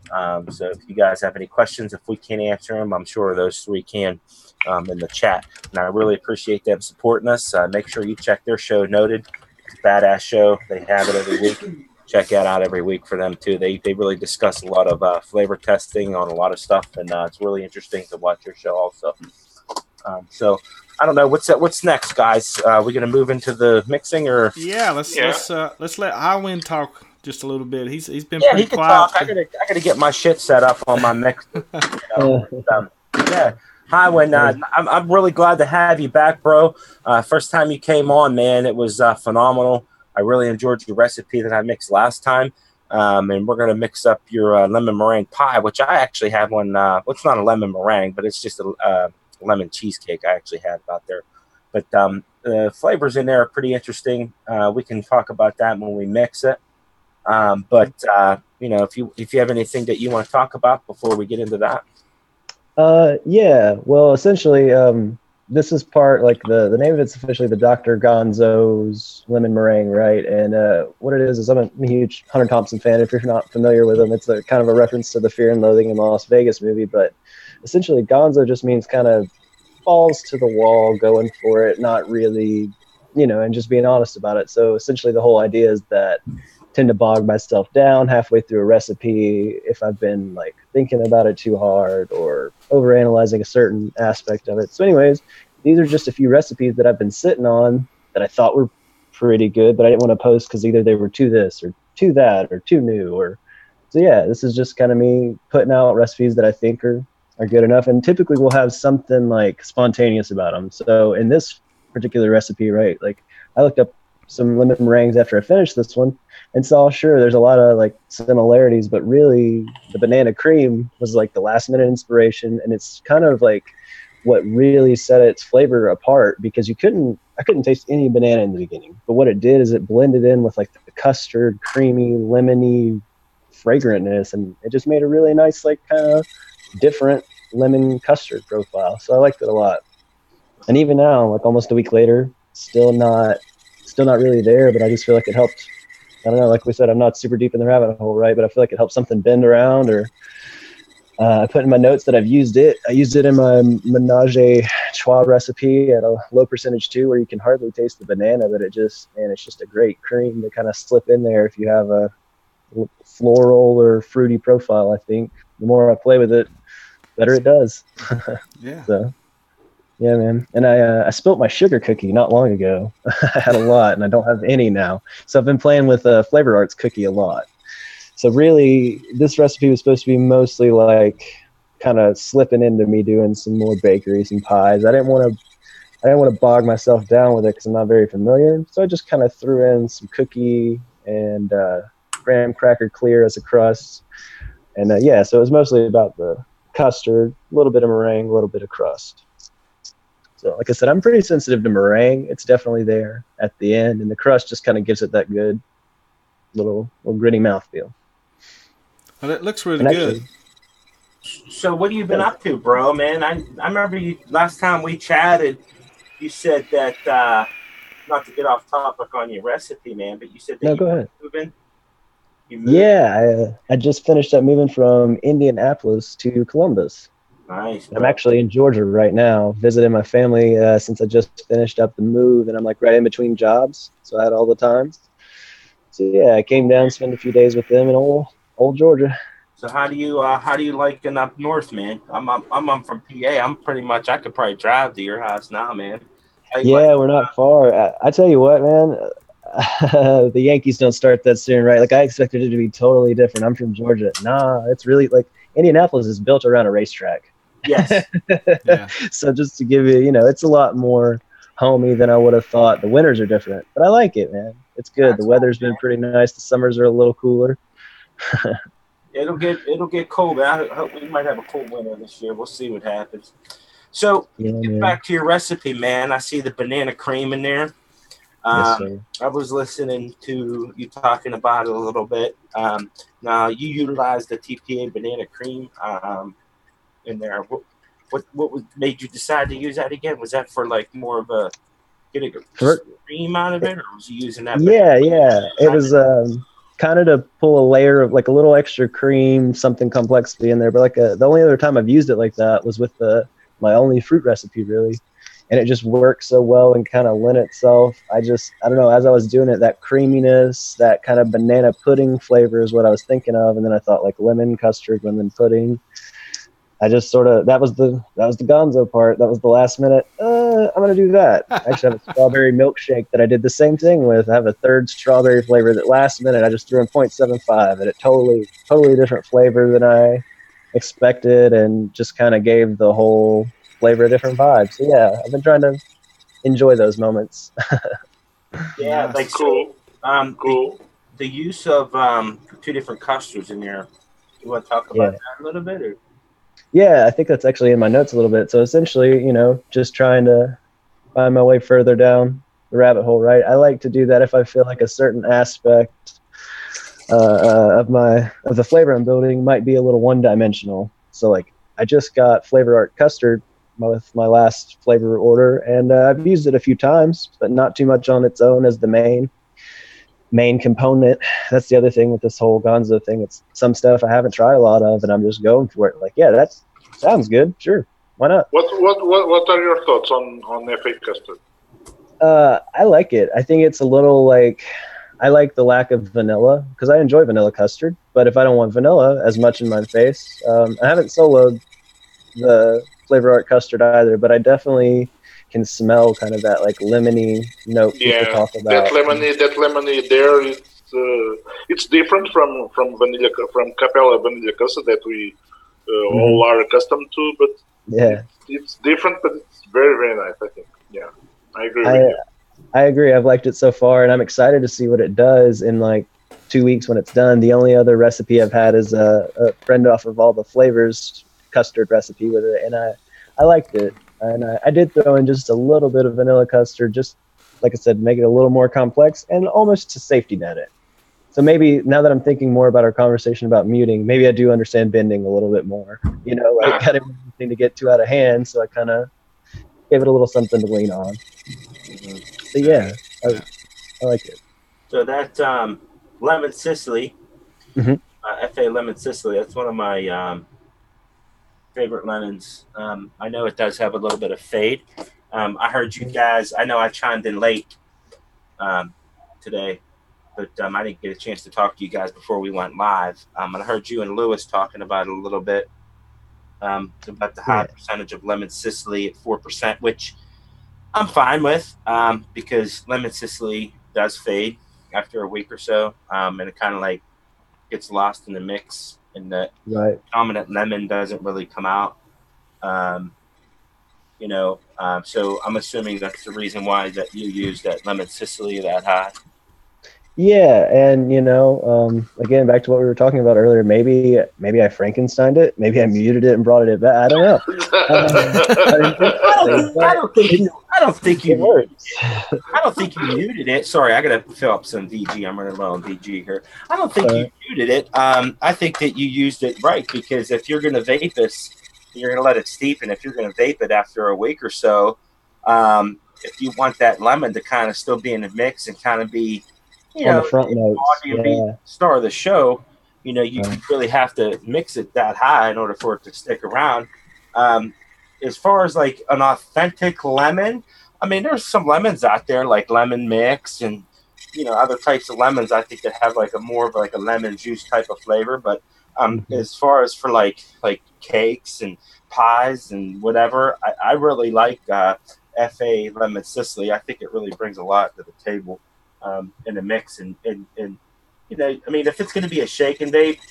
So if you guys have any questions, if we can't answer them, I'm sure those three can in the chat. And I really appreciate them supporting us. Make sure you check their show, Noted. It's a badass show. They have it every week. Check that out every week for them too. They really discuss a lot of flavor testing on a lot of stuff, and it's really interesting to watch your show also. So I don't know what's next, guys. We're gonna move into the mixing, or let's let Highwind talk just a little bit. He's been he pretty can quiet. talk. I gotta get my shit set up on my mix. Yeah. Highwind, I'm really glad to have you back, bro. First time you came on, man, it was phenomenal. I really enjoyed your recipe that I mixed last time. And we're going to mix up your lemon meringue pie, which I actually have one. It's not a lemon meringue, but it's just a lemon cheesecake I actually have out there. But the flavors in there are pretty interesting. We can talk about that when we mix it. If you have anything that you want to talk about before we get into that. Yeah. Well, essentially, this is part, like, the name of it's officially the Dr. Gonzo's lemon meringue, right? And what it is I'm a huge Hunter Thompson fan. If you're not familiar with him, it's a kind of a reference to the Fear and Loathing in Las Vegas movie. But essentially, Gonzo just means kind of balls to the wall, going for it, not really, and just being honest about it. So essentially, the whole idea is that tend to bog myself down halfway through a recipe if I've been like thinking about it too hard or overanalyzing a certain aspect of it. So anyways, these are just a few recipes that I've been sitting on that I thought were pretty good, but I didn't want to post because either they were too this or too that or too new. So yeah, this is just kind of me putting out recipes that I think are good enough. And typically we'll have something like spontaneous about them. So in this particular recipe, right, like I looked up some lemon meringues after I finished this one and saw, sure, there's a lot of like similarities, but really the banana cream was like the last minute inspiration. And it's kind of like what really set its flavor apart, because I couldn't taste any banana in the beginning, but what it did is it blended in with like the custard, creamy, lemony fragrantness. And it just made a really nice, like kind of different lemon custard profile. So I liked it a lot. And even now, like almost a week later, still not really there, but I just feel like it helped. I don't know, like we said, I'm not super deep in the rabbit hole, right? But I feel like it helped something bend around, or I put in my notes that I've used it. I used it in my menage a trois recipe at a low percentage too, where you can hardly taste the banana, but it's just a great cream to kind of slip in there if you have a floral or fruity profile. I think the more I play with it, better it does. Yeah. So. Yeah, man. And I spilt my sugar cookie not long ago. I had a lot, and I don't have any now. So I've been playing with Flavor Arts cookie a lot. So really, this recipe was supposed to be mostly like kind of slipping into me doing some more bakery, some pies. I didn't want to bog myself down with it because I'm not very familiar. So I just kind of threw in some cookie and graham cracker clear as a crust. And so it was mostly about the custard, a little bit of meringue, a little bit of crust. So like I said, I'm pretty sensitive to meringue. It's definitely there at the end, and the crust just kind of gives it that good little gritty mouthfeel. Well, it looks really good. So what have you been up to, bro, man? I remember you last time we chatted, you said that, not to get off topic on your recipe, man, but you said that go ahead. Moving. Yeah, I just finished up moving from Indianapolis to Columbus. Nice. I'm actually in Georgia right now, visiting my family since I just finished up the move, and I'm like right in between jobs, so I had all the time. So yeah, I came down, spent a few days with them in old Georgia. So how do you like it up north, man? I'm from PA. I'm pretty much I could probably drive to your house now, man. Yeah, we're not far. I tell you what, man, the Yankees don't start that soon, right? Like I expected it to be totally different. I'm from Georgia. Nah, it's really like Indianapolis is built around a racetrack. Yes. Yeah. So just to give you, it's a lot more homey than I would have thought. The winters are different, but I like it, man. It's good. The weather's been pretty nice. The summers are a little cooler. It'll get cold. I hope we might have a cold winter this year. We'll see what happens. So get back to your recipe, man. I see the banana cream in there. Yes, sir. I was listening to you talking about it a little bit. Now you utilized the TPA banana cream in there. What made you decide to use that again? Was that for like more of a getting a cream out of it, or was you using that? Yeah. It was kind of to pull a layer of like a little extra cream, something complexity in there. But like the only other time I've used it like that was with my only fruit recipe, really. And it just worked so well and kind of lent itself. I don't know, as I was doing it, that creaminess, that kind of banana pudding flavor is what I was thinking of. And then I thought like lemon custard, lemon pudding. I just sort of, that was the gonzo part. That was the last minute. I'm going to do that. I actually have a strawberry milkshake that I did the same thing with. I have a third strawberry flavor that last minute I just threw in 0.75 and it totally different flavor than I expected and just kind of gave the whole flavor a different vibe. So yeah, I've been trying to enjoy those moments. Yeah, Nice. like Cool. Cool. The use of two different custards in there. You want to talk about that a little bit, or? Yeah, I think that's actually in my notes a little bit. So essentially, just trying to find my way further down the rabbit hole, right? I like to do that if I feel like a certain aspect of the flavor I'm building might be a little one-dimensional. So like I just got Flavor Art Custard with my last flavor order, and I've used it a few times, but not too much on its own as the main component. That's the other thing with this whole gonzo thing. It's some stuff I haven't tried a lot of, and I'm just going for it. Like, yeah, that sounds good. Sure, why not? What are your thoughts on FA custard? I like it. I think it's a little like I like the lack of vanilla because I enjoy vanilla custard. But if I don't want vanilla as much in my face, I haven't soloed the Flavor Art Custard either, but I definitely can smell kind of that like lemony note people talk about. That lemony there, it's different from Capella vanilla custard that we all are accustomed to, but it's different, but it's very, very nice, I think. Yeah, I agree with you. I agree. I've liked it so far, and I'm excited to see what it does in like 2 weeks when it's done. The only other recipe I've had is a friend off of all the flavors custard recipe with it, and I liked it. And I did throw in just a little bit of vanilla custard, just like I said, make it a little more complex and almost to safety net it. So maybe now that I'm thinking more about our conversation about muting, maybe I do understand bending a little bit more. Like I didn't want anything to get too out of hand, so I kind of gave it a little something to lean on. So yeah, I like it. So that lemon Sicily, FA lemon Sicily, that's one of my favorite lemons. I know it does have a little bit of fade. I heard you guys, I know I chimed in late today, but I didn't get a chance to talk to you guys before we went live. And I heard you and Lewis talking about it a little bit, about the high percentage of lemon Sicily at 4%, which I'm fine with because lemon Sicily does fade after a week or so, and it kind of like gets lost in the mix. And the dominant lemon doesn't really come out, so I'm assuming that's the reason why that you use that lemon Sicily that high. Yeah, and again, back to what we were talking about earlier. Maybe I Frankensteined it. Maybe I muted it and brought it back. I don't know. I don't think you muted it. Sorry, I gotta fill up some VG. I'm running low on VG here. I don't think you muted it. I think that you used it right because if you're gonna vape this, you're gonna let it steep, and if you're gonna vape it after a week or so, if you want that lemon to kind of still be in the mix and kind of be on the front notes, star of the show, you really have to mix it that high in order for it to stick around. As far as like an authentic lemon, I mean, there's some lemons out there like lemon mix and other types of lemons I think that have like a more of like a lemon juice type of flavor. But As far as for like cakes and pies and whatever, I really like FA lemon Sicily. I think it really brings a lot to the table in the mix. And you know, I mean, if it's going to be a shake and bake,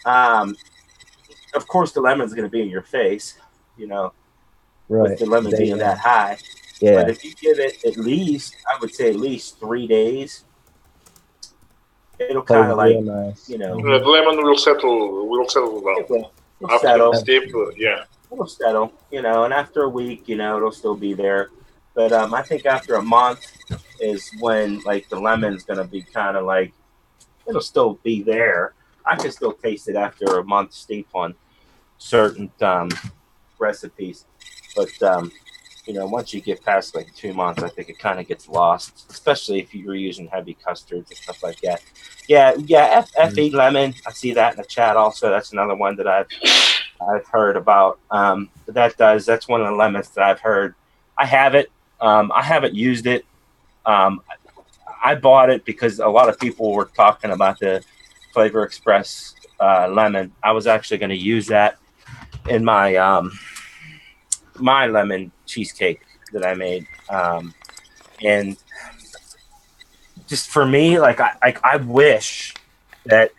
of course the lemon's going to be in your face, you know, with the lemon being that high. Yeah. But if you give it at least, I would say at least 3 days, it'll kind of like, nice. you know, the lemon will settle down. It'll After settle. the steep, yeah. It'll settle, you know, and after a week, you know, it'll still be there. But I think after a month is when like the lemon's gonna be kind of like, it'll still be there. I can still taste it after a month steep on certain recipes, but you know, once you get past like 2 months, I think it kind of gets lost, especially if you're using heavy custards and stuff like that. Yeah, FE lemon. I see that in the chat also. That's another one that I've heard about. That's one of the lemons that I've heard. I have it. I haven't used it. I bought it because a lot of people were talking about the Flavor Express lemon. I was actually going to use that in my my lemon cheesecake that I made, and just for me, like I wish that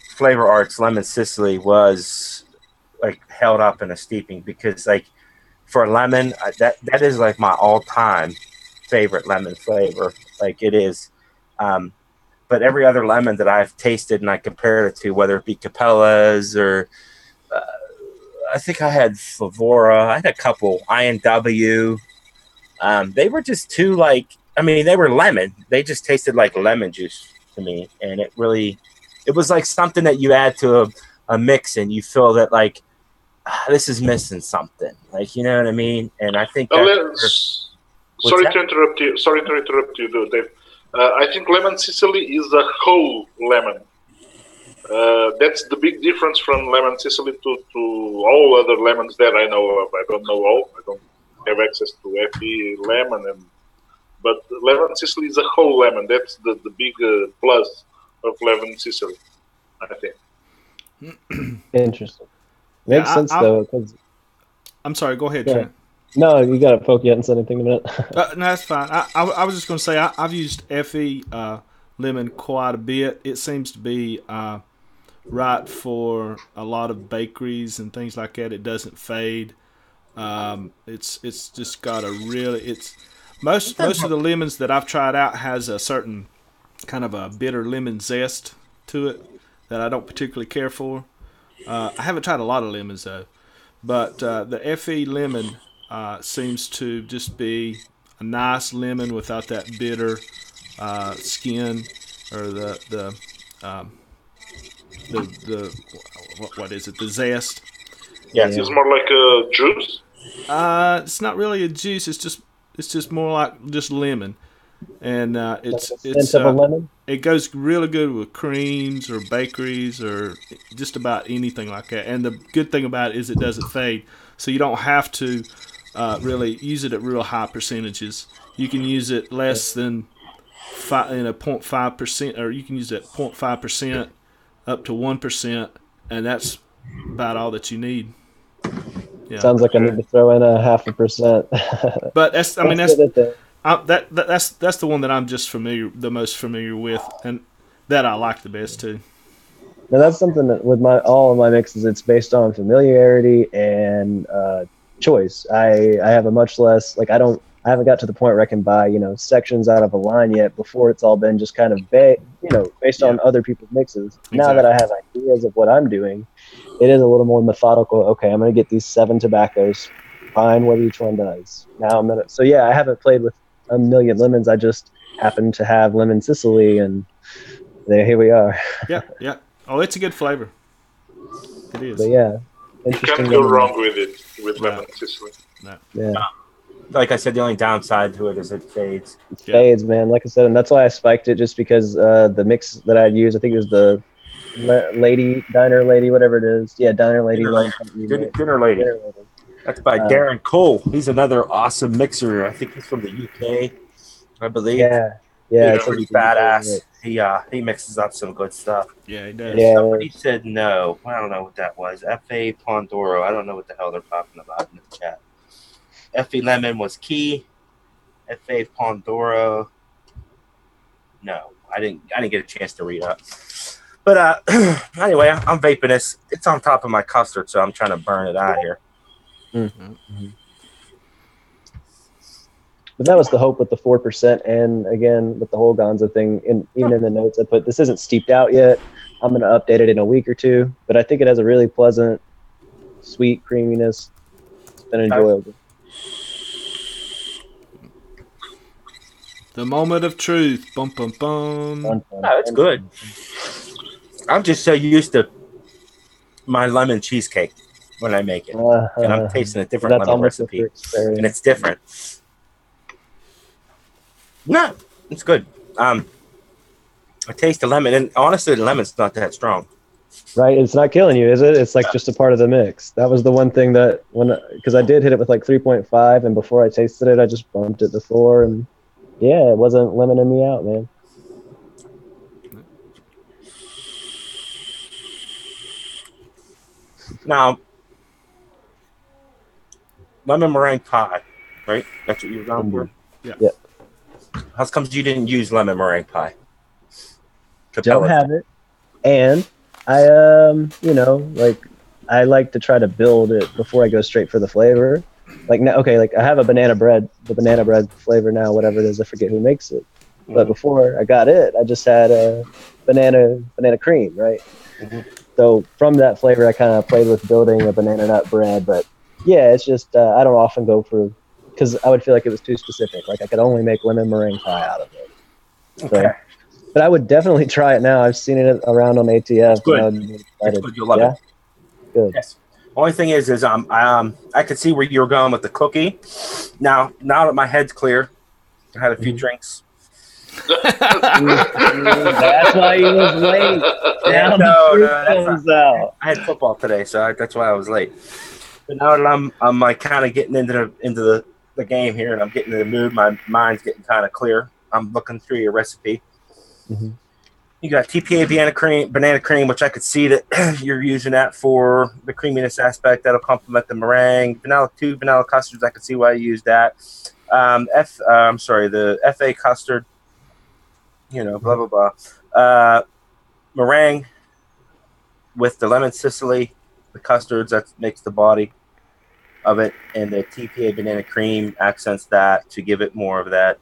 Flavor Arts Lemon Sicily was like held up in a steeping, because like for lemon, that is like my all-time favorite lemon flavor. Like it is. But every other lemon that I've tasted and I compared it to, whether it be Capella's or I think I had Flavora, I had a couple INW. They were just too like, I mean, they were lemon. They just tasted like lemon juice to me, and it was like something that you add to a mix and you feel that like this is missing something. Like, you know what I mean? And I think sorry to interrupt you, Dave. I think lemon Sicily is a whole lemon. That's the big difference from lemon Sicily to all other lemons that I know of. I don't know all. I don't have access to FE lemon, but lemon Sicily is a whole lemon. That's the big plus of lemon Sicily, I think. Interesting. Makes sense though. Cause... I'm sorry. Go ahead, yeah. Trent. No, you got to poke. You hadn't said anything in a minute. No, that's fine. I was just going to say I've used FE lemon quite a bit. It seems to be right for a lot of bakeries and things like that. It doesn't fade. It's just got a really most of the lemons that I've tried out has a certain kind of a bitter lemon zest to it that I don't particularly care for. I haven't tried a lot of lemons though, but the FE lemon seems to just be a nice lemon without that bitter skin or the what is it? The zest. Yeah, it's more like a juice. It's not really a juice. It's just more like just lemon, and it's of a lemon. It goes really good with creams or bakeries or just about anything like that. And the good thing about it is it doesn't fade, so you don't have to really use it at real high percentages. You can use it less than 0.5%, or you can use it at 0.5% up to 1%, and that's about all that you need. Yeah. Sounds like I need to throw in a 0.5%. But that's the one that I'm just the most familiar with, and that I like the best too. Now that's something that with all of my mixes, it's based on familiarity and choice. I have a much less like I haven't got to the point where I can buy sections out of a line yet. Before it's all been just kind of based on other people's mixes. Exactly. Now that I have ideas of what I'm doing, it is a little more methodical. Okay, I'm going to get these 7 tobaccos, find what each one does. Now I'm gonna. So yeah, I haven't played with a million lemons. I just happen to have lemon Sicily, and here we are. Yeah. Oh, it's a good flavor. It is. But yeah, you can't go wrong with it with lemon Sicily. No. Yeah. Like I said, the only downside to it is it fades. It fades, man. Like I said, and that's why I spiked it, just because the mix that I'd use, I think it was the Diner Lady, whatever it is. Yeah, Diner Lady. Dinner Lady. That's by Darren Cole. He's another awesome mixer. I think he's from the UK, I believe. Yeah. He's pretty badass. He mixes up some good stuff. Yeah, he does. Yeah. Somebody said no. I don't know what that was. F.A. Pondoro. I don't know what the hell they're talking about in the chat. F.A. Lemon was key. F.A. Pondoro. No, I didn't get a chance to read up. But anyway, I'm vaping this. It's on top of my custard, so I'm trying to burn it out here. Mm-hmm. But that was the hope with the 4%, and again with the whole Gonzo thing. And even in the notes I put, this isn't steeped out yet. I'm going to update it in a week or two, but I think it has a really pleasant, sweet creaminess. It's been enjoyable. The moment of truth. Bum, bum, bum. Fun. No, it's good. I'm just so used to my lemon cheesecake when I make it, and I'm tasting a different lemon recipe, and it's different. No, it's good. I taste the lemon, and honestly, the lemon's not that strong. Right, it's not killing you, is it? It's like just a part of the mix. That was the one thing that because I did hit it with like 3.5, and before I tasted it, I just bumped it to 4, and yeah, it wasn't lemoning me out, man. Now, lemon meringue pie, right? That's what you were going for? Yeah. How comes you didn't use lemon meringue pie? Don't have it. And I, I like to try to build it before I go straight for the flavor. Like, I have the banana bread flavor now, whatever it is. I forget who makes it. Mm-hmm. But before I got it, I just had a banana cream, right? Mm-hmm. So from that flavor, I kind of played with building a banana nut bread. But yeah, it's just I don't often go for, because I would feel like it was too specific. Like I could only make lemon meringue pie out of it. Okay. So, but I would definitely try it now. I've seen it around on ATF. It's good. It's good. You'll love it. Good. Yes. Only thing is I could see where you were going with the cookie. Now that my head's clear, I had a few drinks. That's why he was late. No, I had football today, so that's why I was late. But now that I'm like kind of getting into the game here, and I'm getting in the mood, my mind's getting kind of clear. I'm looking through your recipe. Mm-hmm. You got TPA banana cream, which I could see that you're using that for the creaminess aspect. That'll complement the meringue. Vanilla custards, I could see why you use that. The FA custard, blah, blah, blah. Meringue with the lemon Sicily, the custards, that makes the body of it. And the TPA banana cream accents that to give it more of that,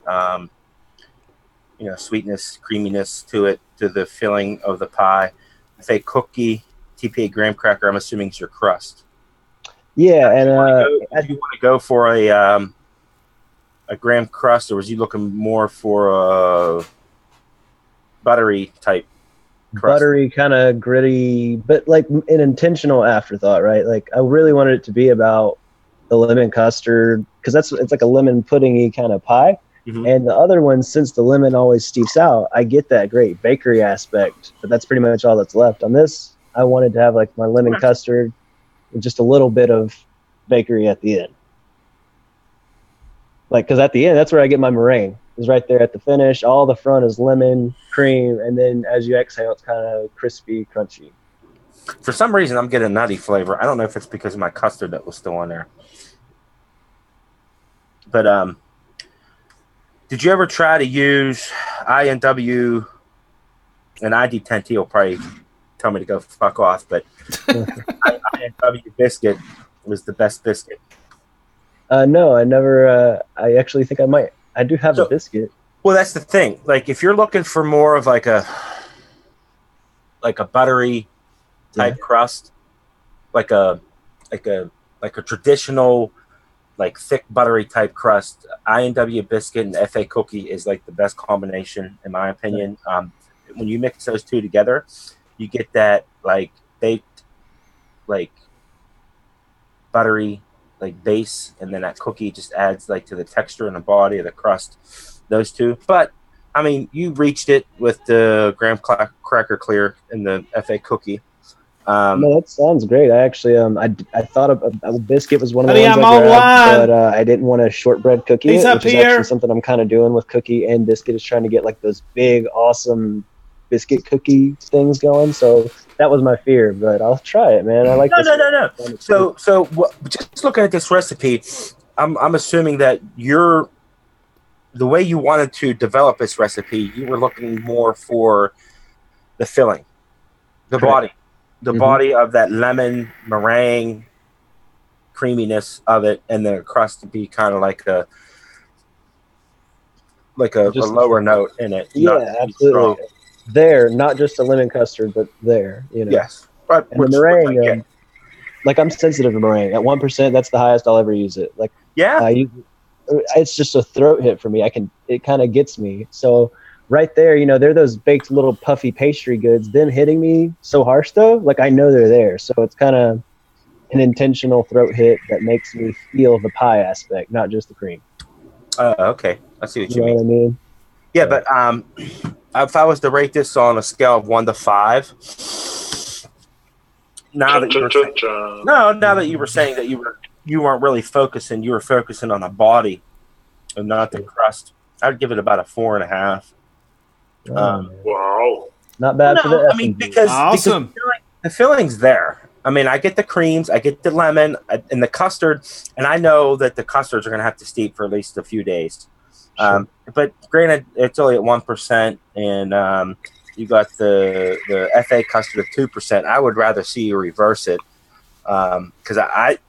sweetness, creaminess to it, to the filling of the pie. FA cookie, TPA graham cracker, I'm assuming is your crust. Yeah, and do you want to go for a graham crust, or was you looking more for a buttery type crust? Buttery, kind of gritty, but like an intentional afterthought, right? Like I really wanted it to be about the lemon custard, because it's like a lemon puddingy kind of pie. Mm-hmm. And the other one, since the lemon always steeps out, I get that great bakery aspect, but that's pretty much all that's left. On this, I wanted to have like my lemon custard with just a little bit of bakery at the end. Like, because at the end, that's where I get my meringue. Is right there at the finish. All the front is lemon, cream, and then as you exhale, it's kind of crispy, crunchy. For some reason, I'm getting a nutty flavor. I don't know if it's because of my custard that was still on there. But did you ever try to use INW and ID10T? Will probably tell me to go fuck off, but INW biscuit was the best biscuit. No, I never. I actually think I might. I do have a biscuit. Well, that's the thing. Like, if you're looking for more of like a buttery type crust, like a traditional, like thick buttery type crust, INW biscuit and FA cookie is like the best combination in my opinion. When you mix those two together, you get that like baked, like buttery, like base, and then that cookie just adds like to the texture and the body of the crust. Those two, but I mean, you reached it with the graham cracker clear and the FA cookie. No, that sounds great. I actually, I thought a biscuit was one of the ones I grabbed, but I didn't want a shortbread cookie, which is actually something I'm kind of doing with cookie and biscuit, is trying to get like those big, awesome biscuit cookie things going. So that was my fear, but I'll try it, man. I like this. No. So just looking at this recipe, I'm assuming that the way you wanted to develop this recipe, you were looking more for the filling, the Correct. body of that lemon meringue creaminess of it, and the crust to be kind of like a lower note in it. Yeah, absolutely. There, not just a lemon custard, but there, Yes. And the meringue, like I'm sensitive to meringue. At 1%, that's the highest I'll ever use it. Like, yeah, it's just a throat hit for me. It kind of gets me. So right there, they're those baked little puffy pastry goods. Them hitting me so harsh though, like I know they're there. So it's kind of an intentional throat hit that makes me feel the pie aspect, not just the cream. Okay, I see what you mean. What I mean? Yeah, but if I was to rate this on a scale of 1 to 5, now that you were saying that you weren't really focusing, you were focusing on the body and not the crust, I'd give it about a 4.5. Wow, not bad for the. I mean, because awesome. Because the filling's there. I mean, I get the creams, I get the lemon, and the custard, and I know that the custards are going to have to steep for at least a few days. Sure. But granted, it's only at 1%, and you got the FA custard of 2%. I would rather see you reverse it, because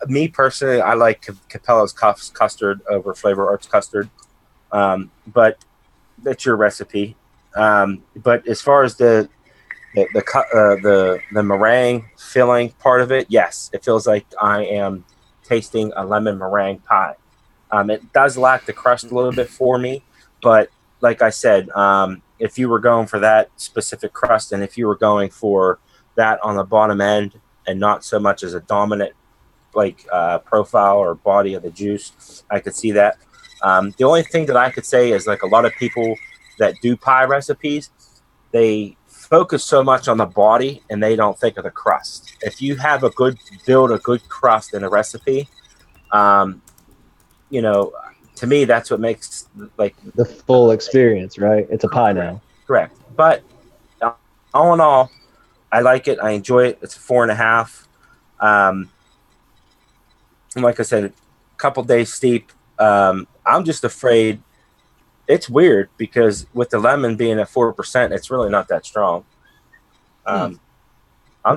me personally, I like Capella's custard over Flavor Arts custard. But that's your recipe. But as far as the meringue filling part of it, yes, it feels like I am tasting a lemon meringue pie. It does lack the crust a little bit for me, but like I said, if you were going for that specific crust, and if you were going for that on the bottom end and not so much as a dominant profile or body of the juice, I could see that. The only thing that I could say is, like, a lot of people that do pie recipes, they focus so much on the body and they don't think of the crust. If you have build a good crust in a recipe, to me, that's what makes the full experience, right? It's a pie now. Correct. But all in all, I like it. I enjoy it. It's a 4.5. And like I said, a couple days steep. I'm just afraid. It's weird because with the lemon being at 4%, it's really not that strong. I'm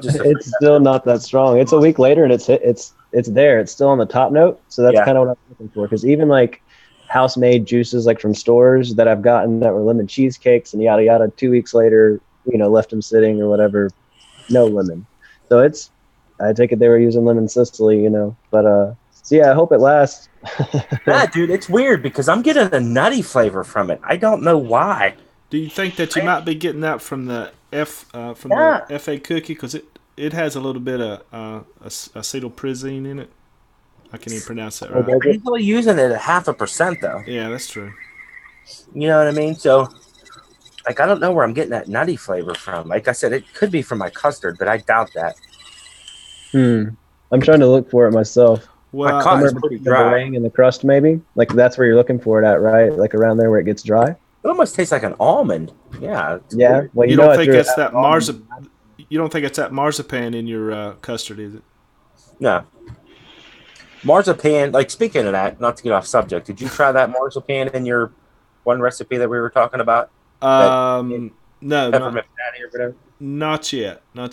just. It's still not that strong. It's a week later, and it's there. It's still on the top note. So that's kind of what I'm looking for. Because even like house-made juices, like from stores that I've gotten that were lemon cheesecakes and yada yada, 2 weeks later, left them sitting or whatever, no lemon. So I take it they were using lemon Sicily, But so yeah, I hope it lasts. Yeah, dude, it's weird because I'm getting a nutty flavor from it. I don't know why. Do you think that you might be getting that from the the FA cookie, because it has a little bit of acetylprizine in it? I can't even pronounce that right. I'm usually using it at 0.5% though. Yeah, that's true. You know what I mean? So, I don't know where I'm getting that nutty flavor from. Like I said, it could be from my custard, but I doubt that. I'm trying to look for it myself. Well, my custard is pretty dry. The meringue and the crust, maybe. Like that's where you're looking for it at, right? Like around there where it gets dry. It almost tastes like an almond. Yeah. Yeah. Weird. Well, you don't think it's that marzipan? You don't think it's that marzipan in your custard, is it? No. Marzipan. Like, speaking of that, not to get off subject, did you try that marzipan in your one recipe that we were talking about? No, peppermint patty or whatever. Not yet. No.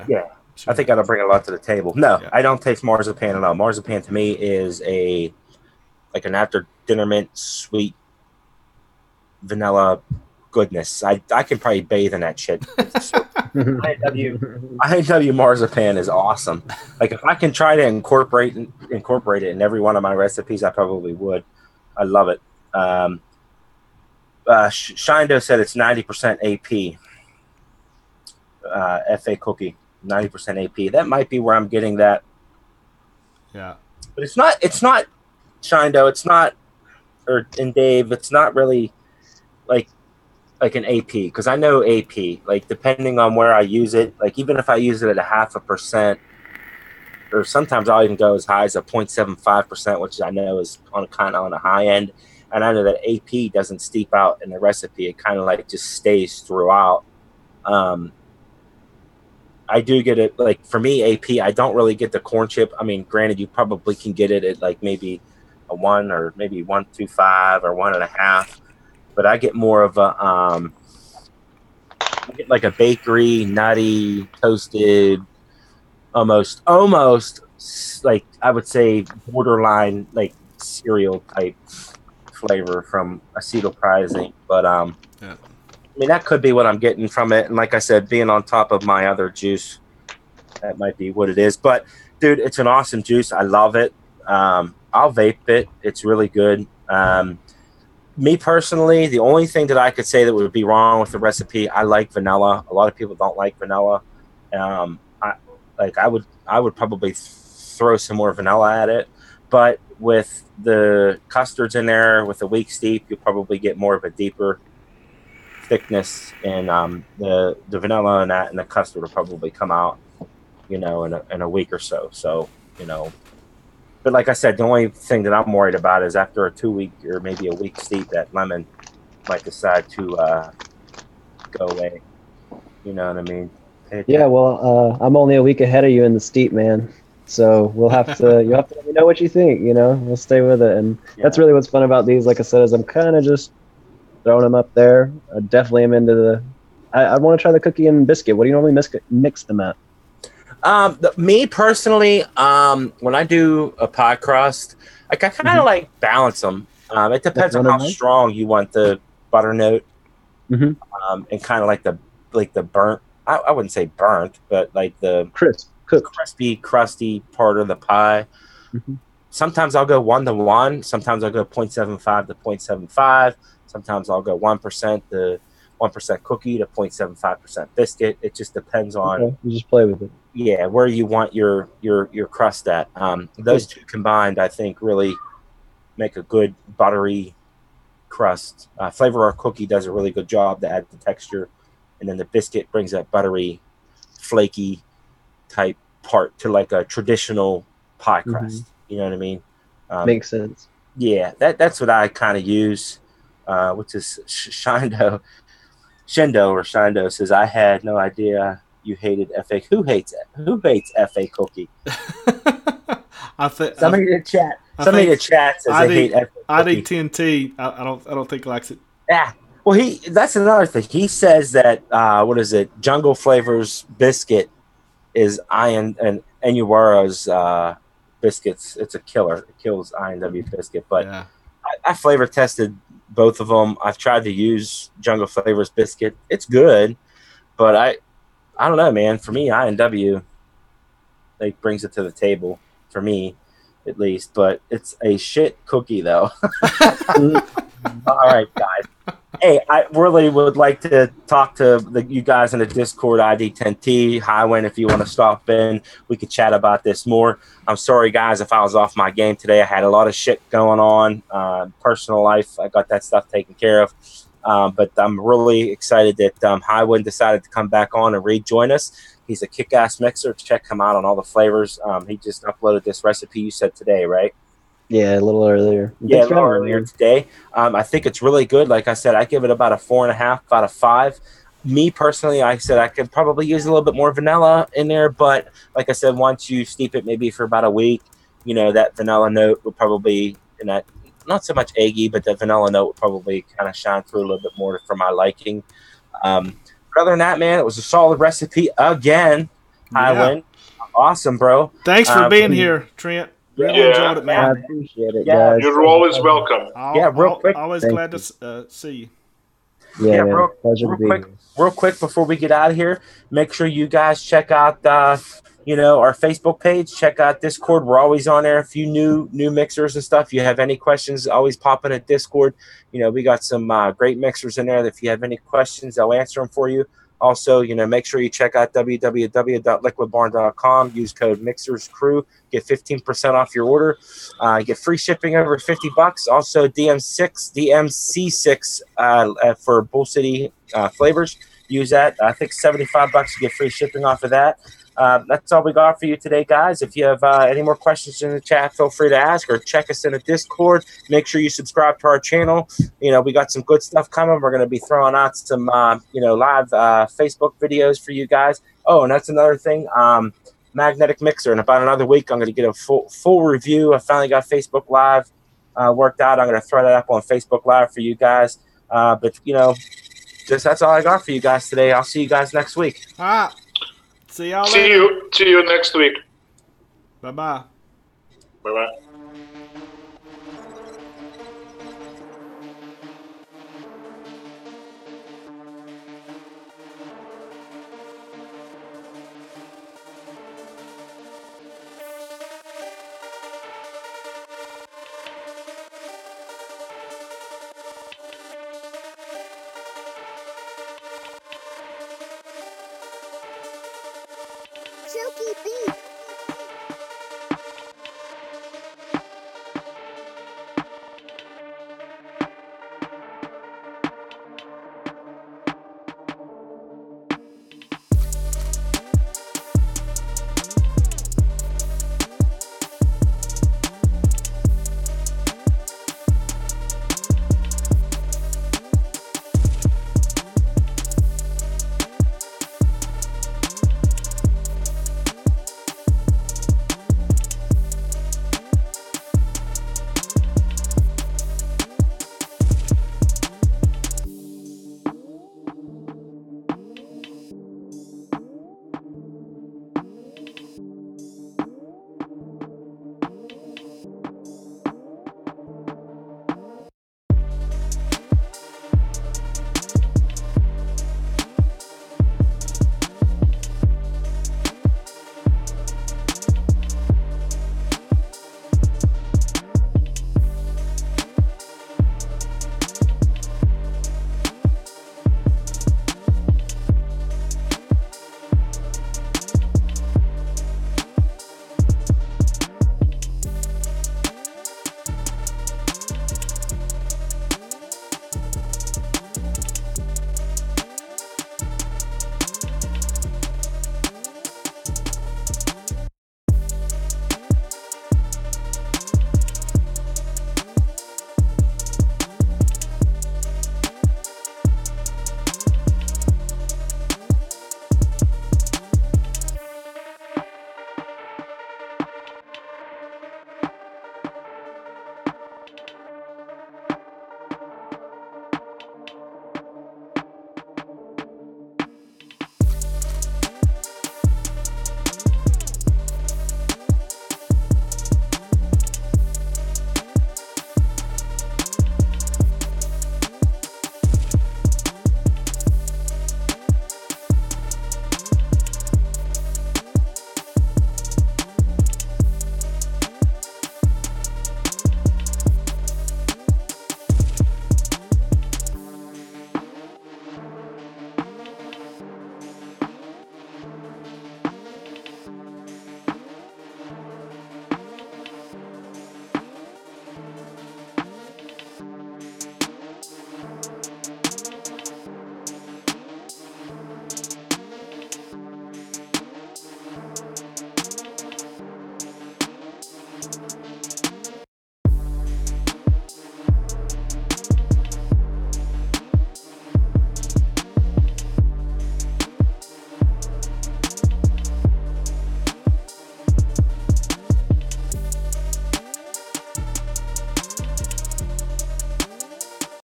Yeah. I think that'll bring a lot to the table. No, yeah. I don't taste marzipan at all. Marzipan to me is an after dinner mint, sweet vanilla goodness. I can probably bathe in that shit. IW marzipan is awesome. Like, if I can try to incorporate it in every one of my recipes, I probably would. I love it. Shindo said it's 90% AP. FA cookie. 90% AP. That might be where I'm getting that. Yeah. But it's not Shindo, it's not, and Dave, it's not really like an AP, because I know AP, like, depending on where I use it, like, even if I use it at 0.5%, or sometimes I'll even go as high as a 0.75%, which I know is kind of on the high end. And I know that AP doesn't steep out in the recipe. It kind of like just stays throughout. I do get it. Like for me, AP, I don't really get the corn chip. I mean, granted, you probably can get it at like maybe a 1 or maybe 1.25 or 1.5, but I get more of a I get like a bakery, nutty, toasted, almost like I would say borderline like cereal type flavor from acetyl Zinc. But Yeah. I mean, that could be what I'm getting from it. And like I said, being on top of my other juice, that might be what it is. But dude, it's an awesome juice. I love it. I'll vape it. It's really good. Me personally, the only thing that I could say that would be wrong with the recipe, I like vanilla. A lot of people don't like vanilla. I would probably throw some more vanilla at it. But with the custards in there, with the weak steep, you'll probably get more of a deeper thickness, and the vanilla and that and the custard will probably come out, in a week or so. So, but like I said, the only thing that I'm worried about is after a 2 week or maybe a week steep, that lemon might decide to go away. You know what I mean? Yeah, well, I'm only a week ahead of you in the steep, man. So you'll have to let me know what you think. We'll stay with it, and that's really what's fun about these. Like I said, is I'm kind of just throwing them up there. I definitely am into I want to try the cookie and biscuit. What do you normally mix them at? Me personally, when I do a pie crust, like I kind of like balance them. It depends on how strong you want the butternut, and kind of like the burnt. I wouldn't say burnt, but like the crispy, crusty part of the pie. Sometimes I'll go 1-to-1. Sometimes I'll go 0.75 to 0.75. Sometimes I'll go 1% to 1% cookie to 0.75% biscuit. It just depends on. You just play with it. Yeah, where you want your crust at. Those two combined, I think, really make a good buttery crust. Flavor Our Cookie does a really good job to add the texture, and then the biscuit brings that buttery, flaky type part to like a traditional pie crust. You know what I mean? Makes sense. Yeah, that's what I kind of use, which is Shindo says, I had no idea you hated FA. Who hates FA Cookie? Somebody in the chat says they hate FA Cookie. IDTNT, I don't think likes it. Yeah. Well, that's another thing. He says that what is it? Jungle Flavors biscuit is Iron and Enuara's biscuits. It's a killer. It kills INW biscuit. But yeah. I flavor tested both of them. I've tried to use Jungle Flavors biscuit. It's good, but I don't know, man. For me, INW like brings it to the table for me, at least. But it's a shit cookie, though. All right, guys. Hey, I really would like to talk to you guys in the Discord, ID10T, Highwind, if you want to stop in. We could chat about this more. I'm sorry, guys, if I was off my game today. I had a lot of shit going on. Personal life, I got that stuff taken care of. But I'm really excited that Highwind decided to come back on and rejoin us. He's a kick-ass mixer. Check him out on all the flavors. He just uploaded this recipe you said today, right? Yeah, a little earlier. Yeah, a little earlier today. I think it's really good. Like I said, I give it about a 4.5 out of 5. Me personally, I said I could probably use a little bit more vanilla in there, but like I said, once you steep it maybe for about a week, that vanilla note would probably, in that, not so much eggy, but the vanilla note would probably kind of shine through a little bit more for my liking. But other than that, man, it was a solid recipe again. Highwind, awesome, bro. Thanks for being here, Trent. Really enjoyed it, man. I appreciate it, guys. You're always welcome. Real quick. Always glad to see you. Yeah, real quick before we get out of here, make sure you guys check out our Facebook page. Check out Discord. We're always on there. A few new mixers and stuff. If you have any questions, always pop in at Discord. We got some great mixers in there that if you have any questions, they'll answer them for you. Also, make sure you check out www.liquidbarn.com. Use code MIXERSCREW. Get 15% off your order. Get free shipping over $50. Also, DMC6 for Bull City flavors. Use that. I think $75. You get free shipping off of that. That's all we got for you today, guys. If you have any more questions in the chat, feel free to ask or check us in the Discord. Make sure you subscribe to our channel. We got some good stuff coming. We're going to be throwing out some, live Facebook videos for you guys. Oh, and that's another thing. Magnetic Mixer. In about another week, I'm going to get a full review. I finally got Facebook Live worked out. I'm going to throw that up on Facebook Live for you guys. But that's all I got for you guys today. I'll see you guys next week. All right. See y'all later. See you next week. Bye-bye. Bye-bye. Chuki beef.